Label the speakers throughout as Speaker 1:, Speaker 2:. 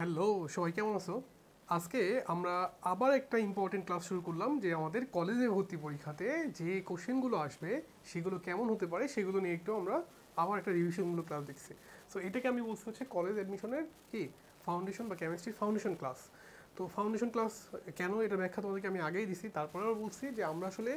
Speaker 1: Hello, সবাই কেমন আছো? আজকে আমরা আবার একটা ইম্পর্টেন্ট ক্লাস শুরু করলাম যে আমাদের কলেজে ভর্তি পরীক্ষাতে যে কোশ্চেনগুলো আসবে সেগুলো কেমন হতে পারে সেগুলো নিয়ে একটু আমরা আবার একটা রিভিশনমূলক ক্লাস দেখছি। সো এটাকে আমি বলছি হচ্ছে কলেজ অ্যাডমিশনের কি ফাউন্ডেশন বা কেমিস্ট্রির ফাউন্ডেশন ক্লাস। তো ফাউন্ডেশন ক্লাস কেন, এটা ব্যাখ্যা তোমাদেরকে আমি আগেই দিছি, তারপরেও বলছি যে আমরা আসলে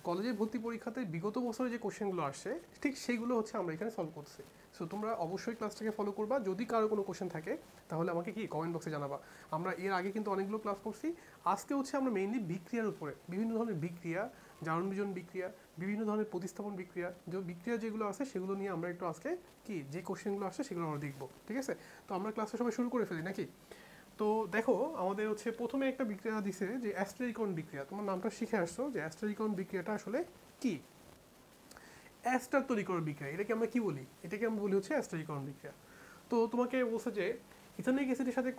Speaker 1: কলেজের ভর্তি পরীক্ষাতে বিগত বছরে যে কোশ্চেনগুলো আসছে ঠিক সেইগুলো হচ্ছে আমরা এখানে সলভ করছি। সো তোমরা অবশ্যই ক্লাসটাকে ফলো করবা। যদি কারো কোনো কোশ্চেন থাকে তাহলে আমাকে কি কমেন্ট বক্সে জানাবা। আমরা এর আগে কিন্তু অনেকগুলো ক্লাস করছি। আজকে হচ্ছে আমরা মেইনলি বিক্রিয়ার উপরে, বিভিন্ন ধরনের বিক্রিয়া, জারণ বিজন বিক্রিয়া, বিভিন্ন ধরনের প্রতিস্থাপন বিক্রিয়া, যে বিক্রিয়া যেগুলো আছে সেগুলো নিয়ে আমরা একটু আজকে কি যে কোশ্চেনগুলো আসছে সেগুলো আমরা দেখবো। ঠিক আছে, তো আমরা ক্লাসটা সবাই শুরু করে ফেলি নাকি? তো দেখো, আমাদের হচ্ছে প্রথমে একটা বিক্রিয়া দিছে যে অ্যাস্টারিকরণ বিক্রিয়া। তোমার নামটা শিখে আসছো যে অ্যাস্টারিকরণ বিক্রিয়াটা আসলে কি। অ্যাস্টার তৈরিকরণ বিক্রিয়া, এটাকে আমরা কি বলি? এটাকে আমরা বলি হচ্ছে অ্যাস্টারিকরণ বিক্রিয়া। তো তোমাকে বলছে যে ইথানিক অ্যাসিডের সাথে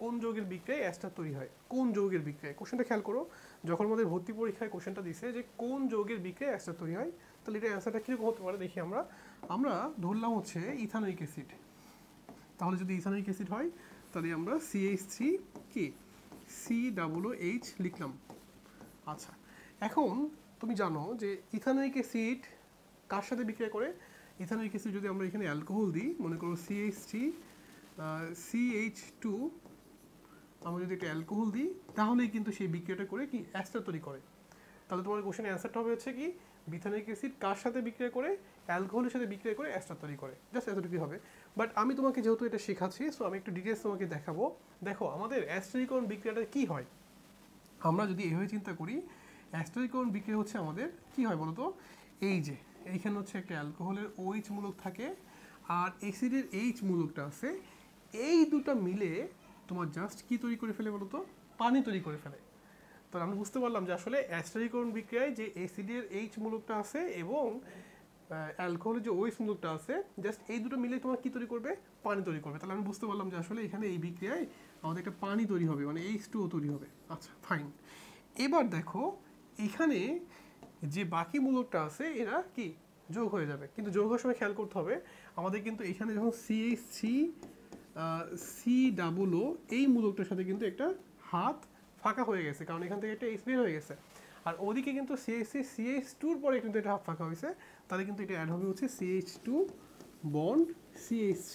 Speaker 1: কোন যৌগের বিক্রিয়ায় অ্যাস্টার তৈরি হয়। কোন যৌগের বিক্রিয়ায়, কোশ্চেনটা খেয়াল করো। যখন আমাদের ভর্তি পরীক্ষায় কোশ্চেনটা দিছে যে কোন যৌগের বিক্রিয়ায় অ্যাস্টার তৈরি হয়, তাহলে এটা অ্যান্সারটা কীরকম হতে পারে দেখি আমরা। আমরা ধরলাম হচ্ছে ইথানিক অ্যাসিড। তাহলে যদি ইথানিক অ্যাসিড হয় তাহলে আমরা CH3 কি COOH লিখলাম। আচ্ছা, এখন তুমি জানো যে ইথানিক অ্যাসিড কার সাথে বিক্রিয়া করে। ইথানিক অ্যাসিড যদি আমরা এখানে অ্যালকোহল দিই, মনে করো CH3 CH2, আমরা যদি একটা অ্যালকোহল দিই তাহলেই কিন্তু সেই বিক্রিয়াটা করে কি অ্যাস্টার তৈরি করে। তাহলে তোমার কোশ্চেনের অ্যান্সারটা হবে হচ্ছে কি ইথানিক অ্যাসিড কার সাথে বিক্রিয়া করে, অ্যালকোহলের সাথে বিক্রিয়া করে অ্যাস্টার তৈরি করে। জাস্ট এতটুকুই হবে। বাট আমি তোমাকে যেহেতু এটা শেখাচ্ছি, সো আমি একটু ডিটেলস তোমাকে দেখাবো। দেখো আমাদের অ্যাস্টারিকরণ বিক্রিয়াটা কি হয়। আমরা যদি এভাবে চিন্তা করি, অ্যাস্টারিকরণ বিক্রিয়া হচ্ছে আমাদের কি হয় বলতো, এই যে এইখানে হচ্ছে একটা অ্যালকোহলের OH মূলক থাকে আর অ্যাসিডের H মূলকটা আছে, এই দুটো মিলে তোমার জাস্ট কি তৈরি করে ফেলে বলতো, পানি তৈরি করে ফেলে। তো আমরা বুঝতে পারলাম যে আসলে অ্যাস্টারিকরণ বিক্রিয়ায় যে অ্যাসিডের H মূলকটা আছে এবং অ্যালকোহলের যে OH মূলকটা আছে, জাস্ট এই দুটো মিলে তোমার কি তৈরি করবে, পানি তৈরি করবে। তাহলে আমি বুঝতে পারলাম যে আসলে এখানে এই বিক্রিয়ায় আমাদের একটা পানি তৈরি হবে, মানে H2O তৈরি হবে। আচ্ছা ফাইন। এবার দেখো এখানে যে বাকি মূলকটা আছে এরা কি যোগ হয়ে যাবে, কিন্তু যোগ হওয়ার সময় খেয়াল করতে হবে আমাদের কিন্তু এখানে যখন CH3 COO এই মূলকটার সাথে কিন্তু একটা হাত ফাঁকা হয়ে গেছে, কারণ এখান থেকে একটা H বের হয়ে গেছে। আর ওদিকে কিন্তু CH2-র পরে কিন্তু এটা হাত ফাঁকা হয়েছে, তাহলে কিন্তু এটা অ্যাড হবে হচ্ছে CH2 বন্ড CH3।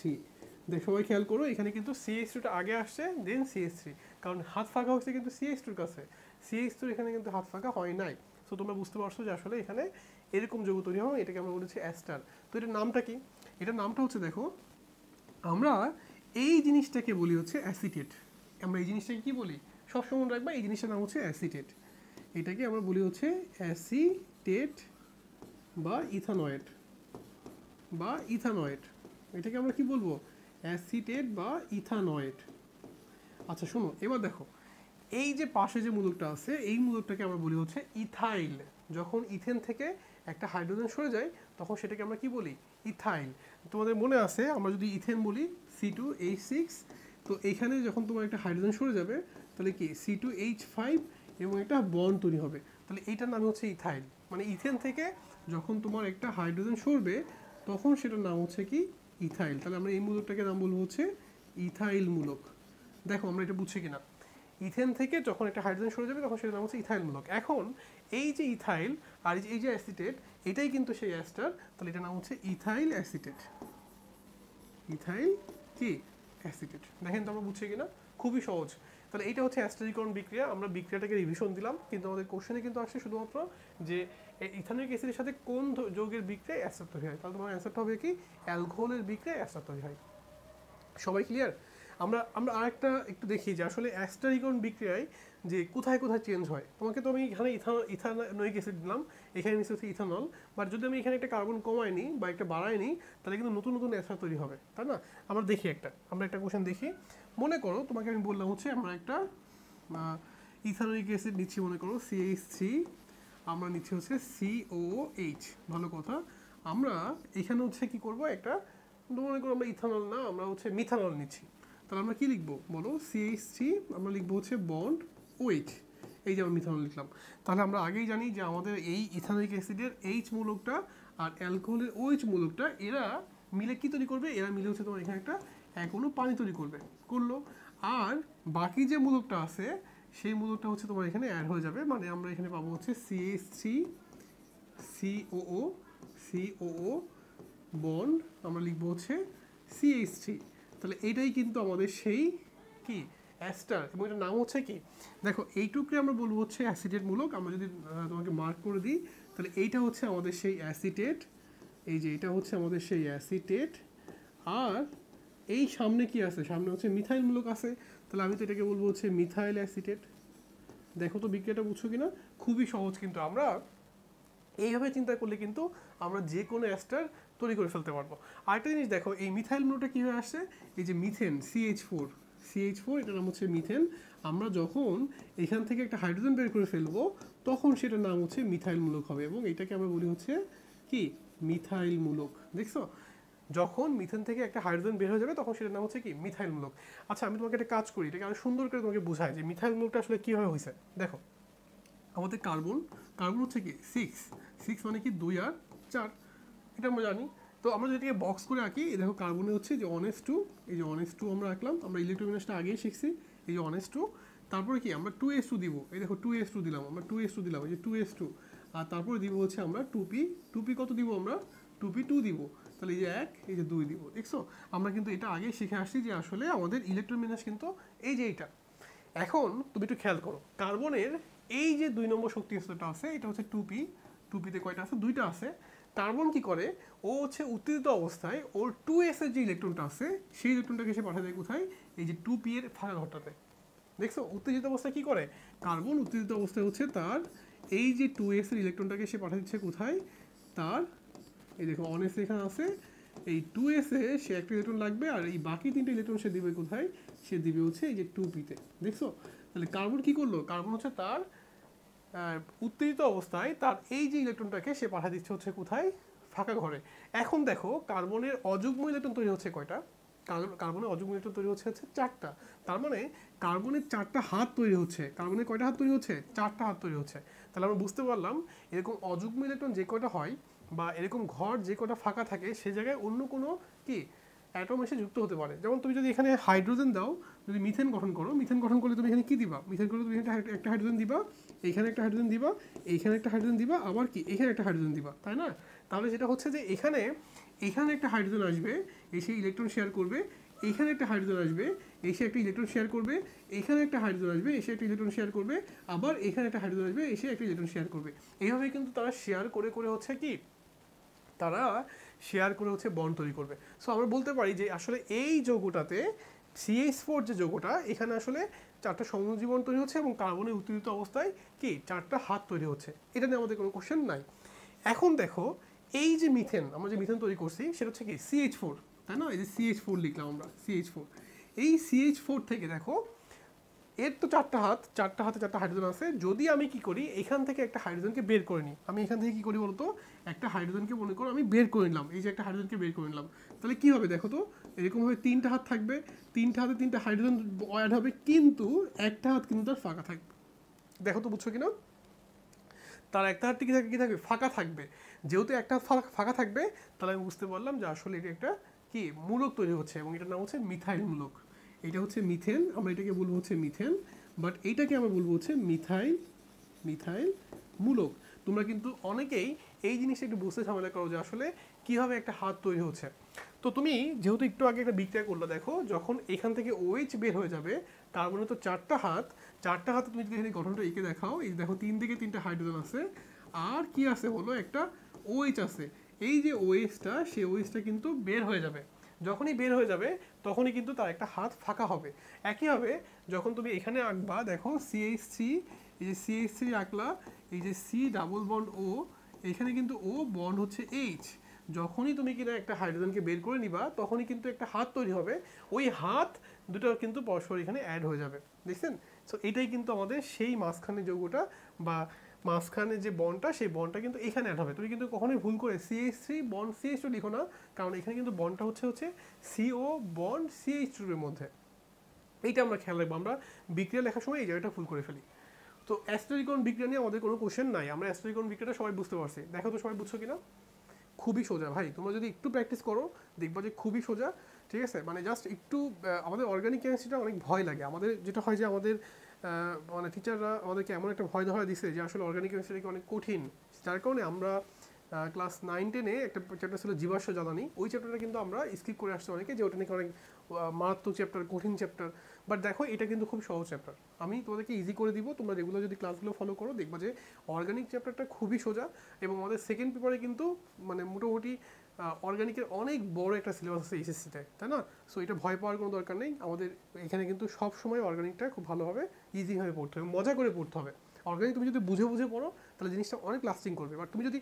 Speaker 1: দেখ সবাই খেয়াল করো, এখানে কিন্তু CH2টা আগে আসছে দেন CH3, কারণ হাত ফাঁকা হচ্ছে কিন্তু CH2-র কাছে, CH2 এখানে কিন্তু হাত ফাঁকা হয় নাই। সো তোমরা বুঝতে পারছো যে আসলে এখানে এরকম যৌগ তৈরি হয়, এটাকে আমরা বলেছি অ্যাস্টার। তো এটার নামটা কি? এটার নামটা হচ্ছে, দেখো আমরা এই জিনিসটাকে বলি হচ্ছে অ্যাসিটেট। আমরা এই জিনিসটাকে কি বলি, সবসময় মনে রাখবা এই জিনিসটার নাম হচ্ছে অ্যাসিটেট। এটাকে আমরা বলি হচ্ছে অ্যাসিটেট বা ইথানয়েড বা ইথানয়েড। এটাকে আমরা কি বলবো, অ্যাসিটেট বা ইথানয়েড। আচ্ছা শোনো, এবার দেখো এই যে পাশে যে মূলকটা আছে এই মূলকটাকে আমরা বলি হচ্ছে ইথাইল। যখন ইথেন থেকে একটা হাইড্রোজেন সরে যায় তখন সেটাকে আমরা কি বলি, ইথাইল। তোমাদের মনে আছে আমরা যদি ইথেন বলি C2H6, তো এইখানে যখন তোমার একটা হাইড্রোজেন সরে যাবে তাহলে কি C2H5 এবং একটা বন্ড তৈরি হবে, তাহলে এইটার নাম হচ্ছে ইথাইল। মানে ইথেন থেকে যখন তোমার একটা হাইড্রোজেন সরবে তখন সেটার নাম হচ্ছে কি ইথাইল। তাহলে আমরা এই মূলকটাকে নাম বলবো হচ্ছে ইথাইল মূলক। দেখো আমরা এটা বুঝছি কিনা, ইথেন থেকে যখন একটা হাইড্রোজেন সরে যাবে তখন সেটার নাম হচ্ছে ইথাইল মূলক। এখন এই যে ইথাইল আর এই যে অ্যাসিটেট, এটাই কিন্তু সেই অ্যাস্টার, তাহলে এটার নাম হচ্ছে ইথাইল অ্যাসিটেট। ইথাইল কি অ্যাসিটেট। দেখেন তো আমরা বুঝছি কিনা, খুবই সহজ। তাহলে এইটা হচ্ছে অ্যাস্টারিকরণ বিক্রিয়া। আমরা বিক্রিয়াটাকে রিভিশন দিলাম, কিন্তু আমাদের কোশ্চেনে কিন্তু আসছে শুধুমাত্র যে ইথানিক অ্যাসিডের সাথে কোন যৌগের বিক্রিয়ায় অ্যাস্টার তৈরি হয়। তাহলে তোমার অ্যান্সারটা হবে কি অ্যালকোহলের বিক্রিয়ায় অ্যাস্টার তৈরি হয়। সবাই ক্লিয়ার? আমরা আমরা আরেকটা একটু দেখি যে আসলে অ্যাস্টারিকরণ বিক্রিয়ায় যে কোথায় কোথায় চেঞ্জ হয়। তোমাকে তো আমি এখানে ইথানোয়িক অ্যাসিড দিলাম, এখানে নিচে হচ্ছে ইথানল, বাট যদি আমি এখানে একটা কার্বন কমাই নিই বা একটা বাড়াই নিই তাহলে কিন্তু নতুন নতুন অ্যাস্টার তৈরি হবে, তাই না? আমরা দেখি আমরা একটা কোশ্চেন দেখি। মনে করো তোমাকে আমি বললাম হচ্ছে আমরা একটা ইথানোয়িক অ্যাসিড নিচ্ছি, মনে করো CH3, আমরা নিচ্ছি হচ্ছে COOH। ভালো কথা। আমরা এখানে হচ্ছে কি করব, একটা মনে করো আমরা ইথানল না, আমরা হচ্ছে মিথানল নিচ্ছি। তাহলে আমরা কি লিখবো বলো, CH3 আমরা লিখবো হচ্ছে বন্ড OH। এই যে আমরা মিথানল লিখলাম। তাহলে আমরা আগেই জানি যে আমাদের এই ইথানোয়িক অ্যাসিডের H মূলকটা আর অ্যালকোহলের OH মূলকটা এরা মিলে কি তৈরি করবে, এরা মিলে হচ্ছে তোমার এখানে একটা কোনো পানি তৈরি করবে। করলো। আর বাকি যে মূলকটা আছে সেই মূলকটা হচ্ছে তোমার এখানে অ্যাড হয়ে যাবে, মানে আমরা এখানে পাবো হচ্ছে CH3 COO COO বন্ড আমরা লিখবো হচ্ছে CH3। তাহলে এটাই কিন্তু আমাদের সেই কি অ্যাস্টার, এবং এটার নাম হচ্ছে কি, দেখো এইটুকুকে আমরা বলবো হচ্ছে অ্যাসিটেট মূলক। আমরা যদি তোমাকে মার্ক করে দিই তাহলে এইটা হচ্ছে আমাদের সেই অ্যাসিটেট, এই যে এটা হচ্ছে আমাদের সেই অ্যাসিটেট। আর এই সামনে কি আছে, সামনে হচ্ছে মিথাইল মূলক আছে, তাহলে আমি তো এটাকে বলবো হচ্ছে মিথাইল অ্যাসিটেট। দেখো তো বিক্রিয়াটা বুঝছো কিনা, খুবই সহজ। কিন্তু আমরা এইভাবে চিন্তা করলে কিন্তু আমরা যে কোনো অ্যাস্টার তৈরি করে ফেলতে পারবো। আরেকটা জিনিস দেখো, এই মিথাইল মূলকটা কীভাবে আসছে, এই যে মিথেন CH4 এটার নাম হচ্ছে মিথেন। আমরা যখন এখান থেকে একটা হাইড্রোজেন বের করে ফেলবো তখন সেটার নাম হচ্ছে মিথাইল মূলক হবে, এবং এটাকে আমরা বলি হচ্ছে কি মিথাইল মূলক। দেখছো, যখন মিথেন থেকে একটা হাইড্রোজেন বের হয়ে যাবে তখন সেটার নাম হচ্ছে কি মিথাইল মূলক। আচ্ছা আমি তোমাকে একটা কাজ করি, এটাকে আরো সুন্দর করে তোমাকে বোঝাই যে মিথাইল মূলকটা আসলে কীভাবে হয়েছে। দেখো আমাদের কার্বন হচ্ছে কি 6 মানে কি 2 আর 4, এটা আমরা জানি। তো আমরা যদি এটাকে বক্স করে আঁকি, দেখো কার্বনে হচ্ছে যে 1s2, এই যে 1s2 আমরা আঁকলাম, আমরা ইলেকট্রোবিন্যাসটা আগেই শিখছি, এই যে 1s2। তারপরে কি আমরা 2s2 দিব, এই দেখো 2s2 দিলাম, আমরা 2s2 দিলাম, এই যে 2s2। আর তারপরে দিব হচ্ছে আমরা 2p কত দিব আমরা 2p2 দিব, তাহলে এই যে 1 এই যে 2 দিব। দেখছো আমরা কিন্তু এটা আগেই শিখে আসছি যে আসলে আমাদের ইলেকট্রোবিন্যাস কিন্তু এই যে এইটা। এখন তুমি একটু খেয়াল করো, কার্বনের এই যে 2 নম্বর শক্তি স্তরটা আছে এটা হচ্ছে 2p তে কয়টা আছে, 2টা আছে। কার্বন কি করে, ও হচ্ছে উত্তেজিত অবস্থায় ওর 2s এর যে ইলেকট্রনটা আছে সেই ইলেকট্রনটাকে সে পাঠিয়ে দেয় কোথায়, এই যে 2p এর ফাঁকা ঘরটাতে। দেখছো উত্তেজিত অবস্থায় কি করে, কার্বন উত্তেজিত অবস্থায় হচ্ছে তার এই যে 2s এর ইলেকট্রনটাকে সে পাঠিয়ে দিচ্ছে কোথায়, তার এই দেখো 1s এখানে আছে, এই 2s এ সে একটা ইলেকট্রন লাগবে, আর এই বাকি 3টা ইলেকট্রন সে দিবে কোথায়, সে দিবে হচ্ছে এই যে 2p তে। দেখছো তাহলে কার্বন কি করলো, কার্বন হচ্ছে তার উত্তেজিত অবস্থায় তার এই যে ইলেকট্রনটাকে সে পাঠা দিচ্ছে হচ্ছে কোথায়, ফাঁকা ঘরে। এখন দেখো কার্বনের অযুগ্ম ইলেকট্রন তৈরি হচ্ছে কয়টা, কার্বনের অযুগ্ম ইলেকট্রন তৈরি হচ্ছে 4টা। তার মানে কার্বনের 4টা হাত তৈরি হচ্ছে, কার্বনের কয়টা হাত তৈরি হচ্ছে, 4টা হাত তৈরি হচ্ছে। তাহলে আমরা বুঝতে পারলাম এরকম অযুগ্ম ইলেকট্রন যে কয়টা হয় বা এরকম ঘর যে কয়টা ফাঁকা থাকে সে জায়গায় অন্য কোনো কি অ্যাটম এসে যুক্ত হতে পারে। যেমন তুমি যদি এখানে হাইড্রোজেন দাও, যদি মিথেন গঠন করলে তুমি এখানে কি দিবা, মিথেন করলে তুমি একটা হাইড্রোজেন দিবা, এইখানে একটা হাইড্রোজেন দিবা, এইখানে একটা হাইড্রোজেন দিবা, আবার কি এখানে একটা হাইড্রোজেন দিবা, তাই না? তাহলে যেটা হচ্ছে যে এখানে একটা হাইড্রোজেন আসবে, এসে ইলেকট্রন শেয়ার করবে, এইখানে একটা হাইড্রোজেন আসবে, এসে একটা ইলেকট্রন শেয়ার করবে, এখানে একটা হাইড্রোজেন আসবে, এসে একটা ইলেকট্রন শেয়ার করবে, আবার এখানে একটা হাইড্রোজেন আসবে, এসে একটা ইলেকট্রন শেয়ার করবে। এইভাবে কিন্তু তারা শেয়ার করে করে হচ্ছে কি, তারা শেয়ার করে হচ্ছে বন্ড তৈরি করবে। সো আমরা বলতে পারি যে আসলে এই যৌগটাতে CH4 যে যৌগটা, এখানে আসলে 4টা সংযোজীবন তৈরি হচ্ছে এবং কার্বনের উত্তেজিত অবস্থায় কি 4টা হাত তৈরি হচ্ছে। এটা নিয়ে আমাদের কোনো কোশ্চেন নাই। এখন দেখো এই যে মিথেন, আমরা যে মিথেন তৈরি করছি সেটা হচ্ছে কি CH4, তাই না? এই যে CH4 লিখলাম আমরা, CH4। এই CH4 থেকে দেখো এর তো 4টা হাতে 4টা হাইড্রোজেন আছে। যদি আমি কি করি, এখান থেকে একটা হাইড্রোজেনকে বের করে নিই, আমি এখান থেকে কি করি বলতো, একটা হাইড্রোজেনকে মনে করো আমি বের করে নিলাম, এই যে একটা হাইড্রোজেনকে বের করে নিলাম, তাহলে কি হবে দেখো তো, এরকমভাবে 3টা হাত থাকবে, 3টা হাতে 3টা হাইড্রোজেন অ্যাড হবে, কিন্তু একটা হাত কিন্তু তার ফাঁকা থাকবে। দেখো তো বুঝছো কিনা, তার একটা হাত কি থাকবে ফাঁকা থাকবে। যেহেতু একটা হাত ফাঁকা থাকবে, তাহলে আমি বুঝতে পারলাম যে আসলে এটা একটা কি মূলক তৈরি হচ্ছে, এবং এটার নাম হচ্ছে মিথাইল মূলক। এটা হচ্ছে মিথেন, আমরা এটাকে বলবো হচ্ছে মিথেন, বাট এইটাকে আমরা বলবো হচ্ছে মিথাইল মূলক। তোমরা কিন্তু অনেকেই এই জিনিসটা একটু বুঝতে ঝামেলা করো যে আসলে কিভাবে একটা হাত তৈরি হচ্ছে। তো তুমি যেহেতু একটু আগে একটা বিক্রিয়া করলো, দেখো যখন এখান থেকে OH বের হয়ে যাবে, কার্বনের তো 4টা হাতে তুমি যদি এখানে গঠনটা এঁকে দেখাও, এই দেখো 3 দিকে 3টা হাইড্রোজেন আছে, আর কি আছে হলো একটা OH আছে। এই যে OHটা, সেই OHটা কিন্তু বের হয়ে যাবে, যখনই বের হয়ে যাবে তখনই কিন্তু তার একটা হাত ফাঁকা হবে। একইভাবে যখন তুমি এখানে আঁকবা, দেখো CH3, এই যে CH3 আঁকলা, এই যে C ডাবল বন্ড O, এখানে কিন্তু O বন্ড হচ্ছে H। যখনই তুমি কিনা একটা হাইড্রোজেনকে বের করে নিবা তখনই কিন্তু একটা হাত তৈরি হবে, ওই হাত দুটো কিন্তু পরস্পর এখানে অ্যাড হয়ে যাবে। দেখছেন? সো এটাই কিন্তু আমাদের সেই মাঝখানে যৌগটা বা মাঝখানে যে বন্ডটা, সেই বন্ডটা কিন্তু এখানে অ্যাড হবে। তুমি কিন্তু কখনোই ভুল করে CH3 বন্ড CH2 লিখো না, কারণ এখানে কিন্তু বন্ডটা হচ্ছে CO বন্ড CH2 এর মধ্যে। এইটা আমরা খেয়াল রাখবো, আমরা বিক্রিয়া লেখার সময় এই জায়গাটা ভুল করে ফেলি। তো অ্যাস্টারিকরণ বিক্রিয়া নিয়ে আমাদের কোনো কোশ্চেন নাই, আমরা অ্যাস্টারিকরণ বিক্রিয়াটা সবাই বুঝতে পারছি। দেখো তো সবাই বুঝছো কিনা, খুবই সোজা ভাই, তোমরা যদি একটু প্র্যাকটিস করো দেখবা যে খুবই সোজা। ঠিক আছে, মানে জাস্ট একটু আমাদের অর্গানিক কেমিস্ট্রিটা অনেক ভয় লাগে। আমাদের যেটা হয় যে আমাদের মানে টিচাররা আমাদেরকে এমন একটা ভয় ধরা দিচ্ছে যে আসলে অর্গানিক কেমিস্ট্রি অনেক কঠিন, যার কারণে আমরা ক্লাস 9-10-এ একটা চ্যাপ্টার ছিল জীবাশ্ম জ্বালানি, ওই চ্যাপ্টারটা কিন্তু আমরা স্কিপ করে আসছি অনেকে, যে ওটা নাকি অনেক মারাত্মক চ্যাপ্টার, কঠিন চ্যাপ্টার। বাট দেখো এটা কিন্তু খুব সহজ চ্যাপ্টার, আমি তোমাদেরকে ইজি করে দিব। তোমরা রেগুলার যদি ক্লাসগুলো ফলো করো দেখবা যে অর্গানিক চ্যাপ্টারটা খুবই সোজা, এবং আমাদের সেকেন্ড পেপারে কিন্তু মানে মোটামুটি অর্গানিকের অনেক বড় একটা সিলেবাস আছে এইচএসসিতে, তাই না? সো এটা ভয় পাওয়ার কোনো দরকার নেই। আমাদের এখানে কিন্তু সব সময় অর্গানিকটা খুব ভালোভাবে ইজিভাবে পড়তে হবে, মজা করে পড়তে হবে। অর্গানিক তুমি যদি বুঝে বুঝে পড়ো তাহলে জিনিসটা অনেক লাস্টিং করবে, বাট তুমি যদি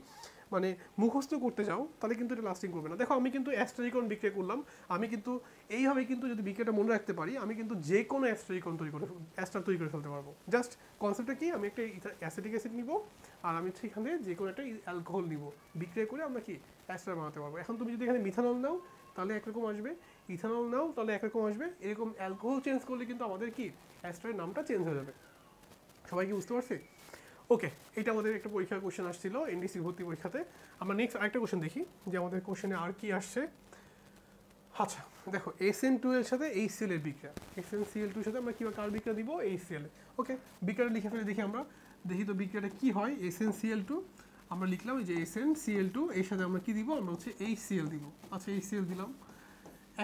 Speaker 1: মানে মুখস্থ করতে যাও তাহলে কিন্তু এটা লাস্টিং করবে না। দেখো আমি কিন্তু অ্যাস্টারিকন বিক্রিয়া করলাম, আমি কিন্তু এইভাবে কিন্তু যদি বিক্রিয়াটা মনে রাখতে পারি আমি কিন্তু যে কোনো অ্যাস্টারিকন অ্যাস্টার তৈরি করে ফেলতে পারবো। জাস্ট কনসেপ্টটা কি, আমি একটা অ্যাসিটিক অ্যাসিড নিব আর আমি সেখানে যে কোনো একটা অ্যালকোহল নিব, বিক্রিয়া করে আমরা কি অ্যাস্টার বানাতে পারবো। এখন তুমি যদি এখানে মিথানল নাও তাহলে একরকম আসবে, ইথানল নাও তাহলে একরকম আসবে, এরকম অ্যালকোহল চেঞ্জ করলে কিন্তু আমাদের কি অ্যাস্টারের নামটা চেঞ্জ হয়ে যাবে। সবাই কি বুঝতে পারছি? ওকে, এটা আমাদের একটা পরীক্ষার কোশ্চেন আসছিল এনডিসি ভর্তি পরীক্ষাতে। আমরা নেক্সট আরেকটা কোশ্চেন দেখি যে আমাদের কোশ্চেনে আর কি আসছে। আচ্ছা দেখো, SN2 এর সাথে HCl এর বিক্রিয়া, SnCl2 এর সাথে আমরা কিভাবে কার বিক্রিয়া দিব, HCl। ওকে, বিক্রিয়াটা লিখে ফেলে দেখি আমরা, দেখি তো বিক্রিয়াটা কি হয়। SnCl2 আমরা লিখলাম, এই যে SnCl2 এর সাথে আমরা কি দিব, আমরা হচ্ছে HCl দিব। আচ্ছা HCl দিলাম।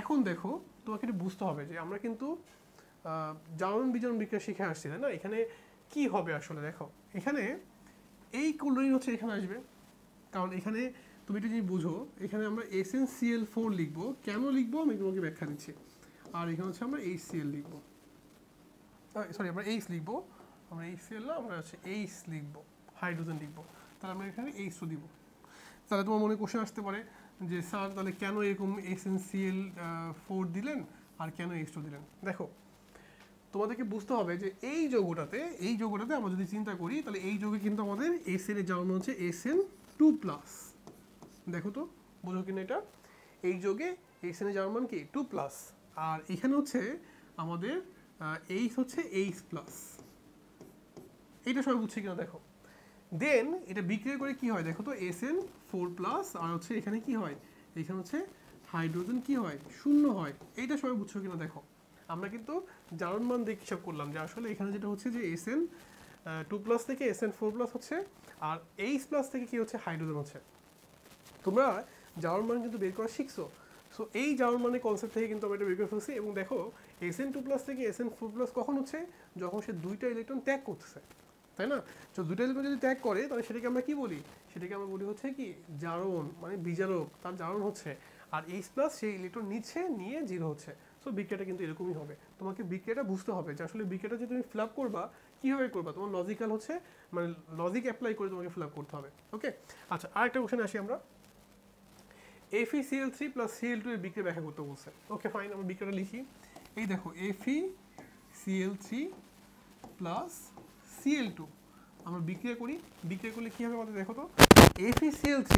Speaker 1: এখন দেখো তোমাকে এটা বুঝতে হবে যে আমরা কিন্তু জারণ বিজারণ বিক্রিয়া শিখে আসছি, তাই না? এখানে কি হবে আসলে দেখো, এখানে এই ক্লোরিন হচ্ছে এখানে আসবে, কারণ এখানে তুমি এটা যদি বুঝো, এখানে আমরা SnCl4 লিখবো। কেন লিখবো আমি তোমাকে ব্যাখ্যা দিচ্ছি। আর এখানে হচ্ছে আমরা HCl লিখবো, সরি আমরা H লিখবো, আমরা HCl না, আমরা হচ্ছে H লিখবো, হাইড্রোজেন লিখবো। তাহলে আমরা এখানে H2 দিব। তাহলে তোমার মনে কোশ্চেন আসতে পারে যে স্যার তাহলে কেন এরকম SnCl4 দিলেন আর কেন H2 দিলেন। দেখো তোমাদেরকে বুঝতে হবে যে এই যৌগটাতে আমরা যদি চিন্তা করি তাহলে এই যৌগে কিন্তু আমাদের SN এর জারণ হচ্ছে SN2+। দেখো তো বোঝো কিনা এটা, এই যৌগে SN এর জারণ মান কি 2+, আর এখানে হচ্ছে আমাদের H হচ্ছে H+। এটা সবাই বুঝছে কিনা দেখো। দেন এটা বিক্রিয়া করে কি হয় দেখো তো, SN4+, আর হচ্ছে এখানে কি হয়, এখানে হচ্ছে হাইড্রোজেন কি হয়, শূন্য হয়। এইটা সবাই বুঝছো কিনা দেখো। আমরা কিন্তু জারণ মান দিয়ে হিসাব করলাম যে আসলে এখানে যেটা হচ্ছে যে SN2+ থেকে SN4+ হচ্ছে, আর H+ থেকে কি হচ্ছে, হাইড্রোজেন হচ্ছে। তোমরা জারণ মান কিন্তু বের করা শিখছো। সো এই জারণ মানের কনসেপ্ট থেকে কিন্তু আমরা এটা বের করে ফেলছি। এবং দেখো SN2+ থেকে SN4+ কখন হচ্ছে, যখন সে দুইটা ইলেকট্রন ত্যাগ করতেছে, তাই না? তো দুইটা ইলেকট্রন যদি ত্যাগ করে তাহলে সেটাকে আমরা কি বলি, সেটাকে আমরা বলি হচ্ছে কি জারণ, মানে বিজারক, তার জারণ হচ্ছে। আর H+ সেই ইলেকট্রন নিচ্ছে, নিয়ে জিরো হচ্ছে। সো বিক্রিয়াটা কিন্তু এরকমই হবে। তোমাকে বিক্রিয়াটা বুঝতে হবে যে আসলে বিক্রিয়াটা যে তুমি ফিল আপ করবা কীভাবে করবা, তোমার লজিক্যাল হচ্ছে মানে লজিক অ্যাপ্লাই করে তোমাকে ফিল আপ করতে হবে। ওকে, আচ্ছা আরেকটা কোশ্চেনে আসি আমরা। FeCl3 + Cl2 এর বিক্রিয়া ব্যাখ্যা করতে বলছে। ওকে ফাইন, আমরা বিক্রিয়াটা লিখি। এই দেখো FeCl3 + Cl2 আমরা বিক্রিয়া করি। বিক্রিয়া করলে কী হবে আমাদের দেখো তো, FeCl3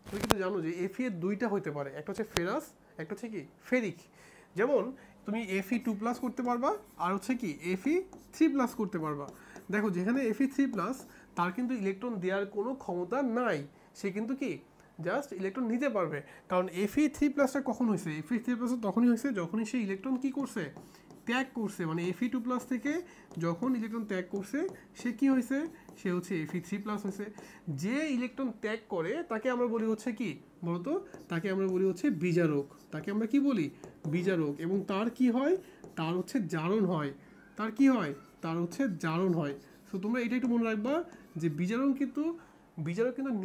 Speaker 1: তুমি কিন্তু জানো যে Fe এর দুইটা হতে পারে, একটা হচ্ছে ফেরাস, একটা হচ্ছে কি ফেরিক। যেমন তুমি Fe2+ করতে পারবা, আর হচ্ছে কি Fe3+ করতে পারবা। দেখো যেখানে Fe3+ তার কিন্তু ইলেকট্রন দেওয়ার কোনো ক্ষমতা নাই, সে কিন্তু কি জাস্ট ইলেকট্রন নিতে পারবে। কারণ Fe3+টা কখন হয়েছে, Fe3+ তখনই হয়েছে যখনই সে ইলেকট্রন কি করছে, ত্যাগ করছে। মানে Fe2+ থেকে যখন ইলেকট্রন ত্যাগ করছে সে কি হয়েছে, সে হচ্ছে Fe3+ হয়েছে। যে ইলেকট্রন ত্যাগ করে তাকে আমরা বলি হচ্ছে কি বলতো, তাকে আমরা বলি হচ্ছে বিজারক। তাকে আমরা কি বলি, বিজারক। এবং তার কি হয়, তার হচ্ছে জারণ হয়। তার কি হয়, তার হচ্ছে জারণ হয়। সো তোমরা এটা একটু মনে রাখবা যে বিজারক কিন্তু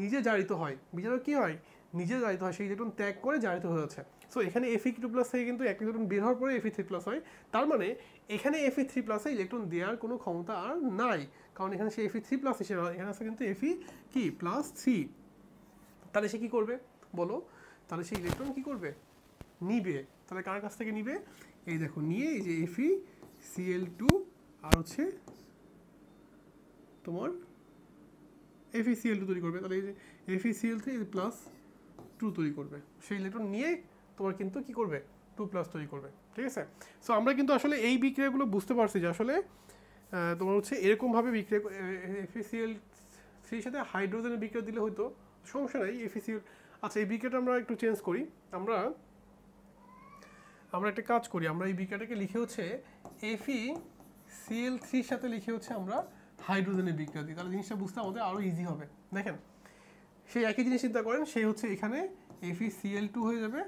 Speaker 1: নিজে জারিত হয়। বিজারক কি হয়, নিজে জারিত হয়, সেই ইলেকট্রন ত্যাগ করে জারিত হয়ে যাচ্ছে। সো এখানে Fe2+ থেকে কিন্তু এক ইলেকট্রন বের হওয়ার পরে Fe3+ হয়। তার মানে এখানে Fe3+ এ ইলেকট্রন দেওয়ার কোনো ক্ষমতা আর নাই, কারণ এখানে সে Fe3+ এসে, এখানে আছে কিন্তু Fe কি +3। তাহলে সে কি করবে বলো, তাহলে সে ইলেকট্রন কি করবে, নিবে। তাহলে কার কাছ থেকে নিবে, এই দেখো নিয়ে এই যে FeCl2 আর হচ্ছে তোমার FeCl2 তৈরি করবে। তাহলে এই যে FeCl3 +2 তৈরি করবে, সেই ইলেকট্রন নিয়ে তোমার কিন্তু কি করবে 2+ তৈরি করবে। ঠিক আছে, সো আমরা কিন্তু আসলে এই বিক্রিয়াগুলো বুঝতে পারছি যে আসলে তোমার হচ্ছে এরকমভাবে বিক্রিয়া FeCl3 সাথে হাইড্রোজেনের বিক্রিয়া দিলে হয়তো সমস্যা নাই FeCl। আচ্ছা এই বিক্রিয়াটা আমরা একটু চেঞ্জ করি, আমরা আমরা একটা কাজ করি, আমরা এই বিক্রিয়াটাকে লিখে হচ্ছে FeCl3 এর সাথে লিখে হচ্ছে আমরা হাইড্রোজেনের বিক্রিয়া দিই, তাহলে জিনিসটা বুঝতে আমাদের আরও ইজি হবে। দেখেন সেই একই জিনিস চিন্তা করেন, সেই হচ্ছে এখানে FeCl2 হয়ে যাবে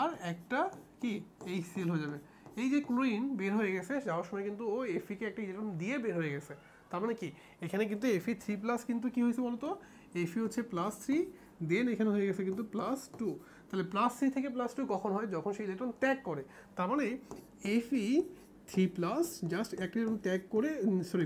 Speaker 1: আর একটা কি HCl হয়ে যাবে। এই যে ক্লোরিন বের হয়ে গেছে যাওয়ার সময় কিন্তু ও Fe কে একটা ইলেকট্রন দিয়ে বের হয়ে গেছে, তার মানে কি এখানে কিন্তু Fe3+ কিন্তু কি হয়েছে বলতো, Fe হচ্ছে +3, দেন এখানে হয়ে গেছে কিন্তু +2। তাহলে +3 থেকে +2 কখন হয়, যখন সেই ইলেকট্রন ত্যাগ করে। তার মানে Fe3+ জাস্ট একটা ইলেকট্রন ত্যাগ করে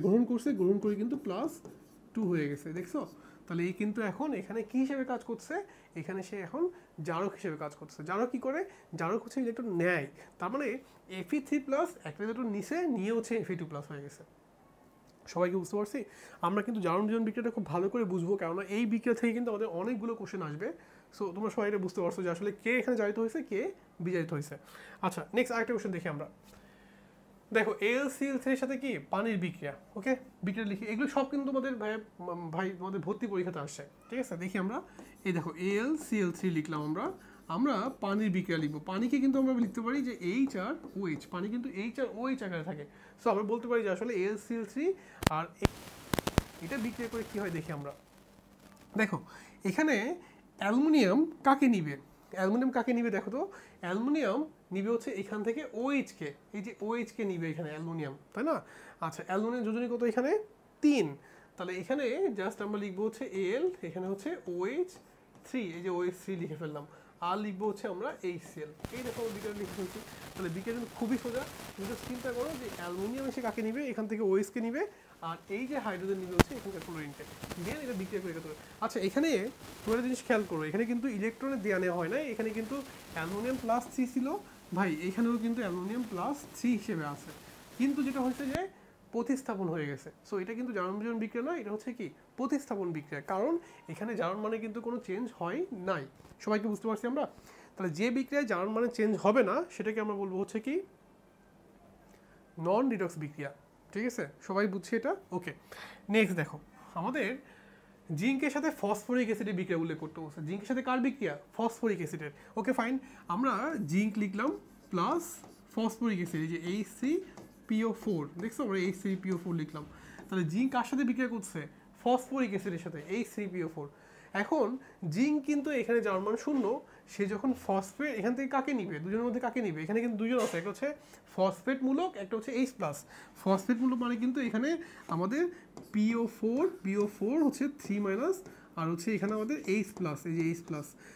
Speaker 1: গ্রহণ করছে, গ্রহণ করে কিন্তু +2 হয়ে গেছে, দেখছো? তাহলে এই কিন্তু এখন এখানে কি হিসেবে কাজ করছে, এখানে সে এখন জারক হিসেবে কাজ করছে। জারক কি করে, জারক হচ্ছে ইলেকট্রন নেয়, তার মানে Fe3+ একটা ইলেকট্রন নিয়ে হচ্ছে Fe2+ হয়ে গেছে। সবাইকে বুঝতে পারছি? আমরা কিন্তু জারণ বিজারণ বিক্রিয়াটা খুব ভালো করে বুঝবো, কেননা এই বিক্রিয়া থেকে কিন্তু আমাদের অনেকগুলো কোশ্চেন আসবে। সো তোমরা সবাই এটা বুঝতে পারছো যে আসলে কে এখানে জারিত হয়েছে, কে বিজারিত হয়েছে। আচ্ছা, নেক্সট আরেকটা কোশ্চেন দেখি আমরা। দেখো AlCl3 এর সাথে কি পানির বিক্রিয়া, ওকে বিক্রিয়া লিখি, এগুলো সব কিন্তু তোমাদের ভাই তোমাদের ভর্তি পরীক্ষাতে আসছে, ঠিক আছে? দেখি আমরা, এই দেখো AlCl3 লিখলাম, আমরা পানির বিক্রিয়া লিখবো। পানিকে কিন্তু আমরা লিখতে পারি যে H আর OH, পানি কিন্তু H আর OH আকারে থাকে। সো আমরা বলতে পারি যে আসলে AlCl3 আর এটা বিক্রিয়া করে কি হয় দেখি আমরা। দেখো এখানে অ্যালুমিনিয়াম কাকে নিবে, অ্যালুমিনিয়াম কাকে নিবে দেখো তো, অ্যালুমিনিয়াম নিবে হচ্ছে এখান থেকে OH কে, এই যে OH কে নিবে এখানে অ্যালুমিনিয়াম, তাই না? আচ্ছা, অ্যালুমিনিয়াম যোজনী কত এখানে 3, তাহলে এখানে জাস্ট আমরা লিখবো হচ্ছে Al, এখানে হচ্ছে OH3, এই যে OH3 লিখে ফেললাম, আর লিখবো হচ্ছে আমরা HCl। এই দেখো বিক্রিয়া লিখে ফেলছি। তাহলে বিক্রিয়া কিন্তু খুবই সোজা, কিন্তু চিন্তা করো যে অ্যালুমিনিয়াম এসে কাকে নিবে, এখান থেকে OH কে নিবে, আর এই যে হাইড্রোজেন নিবে হচ্ছে এখানকার ক্লোরিনকে, দেন এটা বিক্রিয়া করে একাত্তর। আচ্ছা, এখানে তোমরা একটা জিনিস খেয়াল করো, এখানে কিন্তু ইলেকট্রনের দেওয়া নেওয়া হয় না, এখানে কিন্তু অ্যালুমিনিয়াম +3 ছিল ভাই, এখানেও কিন্তু অ্যালুমিনিয়াম +3 হিসেবে আছে, কিন্তু যেটা হয়েছে যে প্রতিস্থাপন হয়ে গেছে। সো এটা কিন্তু জারণ বিজারণ বিক্রিয়া নয়, এটা হচ্ছে কি প্রতিস্থাপন বিক্রিয়া, কারণ এখানে জারণ মানে কিন্তু কোনো চেঞ্জ হয় নাই। সবাইকে বুঝতে পারছি আমরা? তাহলে যে বিক্রিয়ায় জারণ মানে চেঞ্জ হবে না সেটাকে আমরা বলবো হচ্ছে কি নন রিডক্স বিক্রিয়া, ঠিক আছে? সবাই বুঝছি এটা? ওকে, নেক্সট দেখো, আমাদের জিঙ্কের সাথে ফসফরিক অ্যাসিডের বিক্রিয়া উল্লেখ করতে বলছে। জিঙ্কের সাথে কার বিক্রিয়া? ফসফরিক অ্যাসিডের। ওকে ফাইন, আমরা জিঙ্ক লিখলাম প্লাস ফসফরিক অ্যাসিড, এই যে HCPO4, দেখছো আমরা HCPO4 লিখলাম। তাহলে জিঙ্ক কার সাথে বিক্রিয়া করছে? ফসফরিক অ্যাসিডের সাথে, HCPO4। এখন জিঙ্ক কিন্তু এখানে যার মান 0, সে যখন ফসফেট এখান থেকে কাকে নিবে, দুজনের মধ্যে কাকে নিবে, এখানে কিন্তু দুজন আছে, একটা হচ্ছে ফসফেট মূলক, একটা হচ্ছে H+। ফসফেট মূলক মানে কিন্তু এখানে আমাদের PO4 হচ্ছে 3- আর হচ্ছে এখানে আমাদের H+, এই যে H+,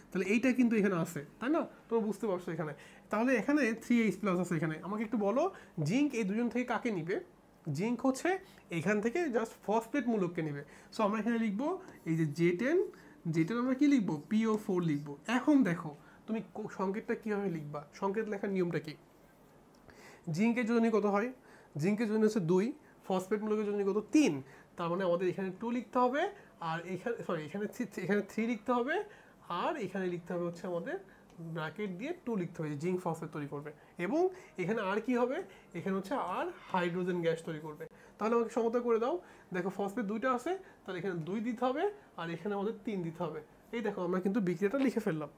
Speaker 1: তাহলে এইটা কিন্তু এখানে আছে, তাই না? তোমরা বুঝতে পারছো এখানে, তাহলে এখানে 3H+ আছে এখানে। আমাকে একটু বলো জিঙ্ক এই দুজন থেকে কাকে নিবে? জিঙ্ক হচ্ছে এখান থেকে জাস্ট ফসফেট মূলককে নেবে। সো আমরা এখানে লিখবো এই যে J10 আমরা কি লিখবো? PO4 লিখবো। এখন দেখো তুমি সংকেতটা কিভাবে লিখবা, সংকেত লেখার নিয়মটা কি? জিঙ্কের যোজনী কত হয়? জিঙ্কের যোজনী হচ্ছে 2, ফসফেট মূলকের যোজনী কত? 3। তার মানে আমাদের এখানে 2 লিখতে হবে, আর এখানে 3 লিখতে হবে, আর এখানে লিখতে হবে হচ্ছে আমাদের ব্র্যাকেট দিয়ে 2 লিখতে হবে, জিঙ্ক ফসফেট তৈরি করবে। এবং এখানে আর কি হবে? এখানে হচ্ছে আর হাইড্রোজেন গ্যাস তৈরি করবে। তাহলে আমাকে সমতা করে দাও। দেখো ফসফেট 2টা আছে, তাহলে এখানে 2 দিতে হবে, আর এখানে আমাদের 3 দিতে হবে। এই দেখো আমরা কিন্তু বিক্রিয়াটা লিখে ফেললাম।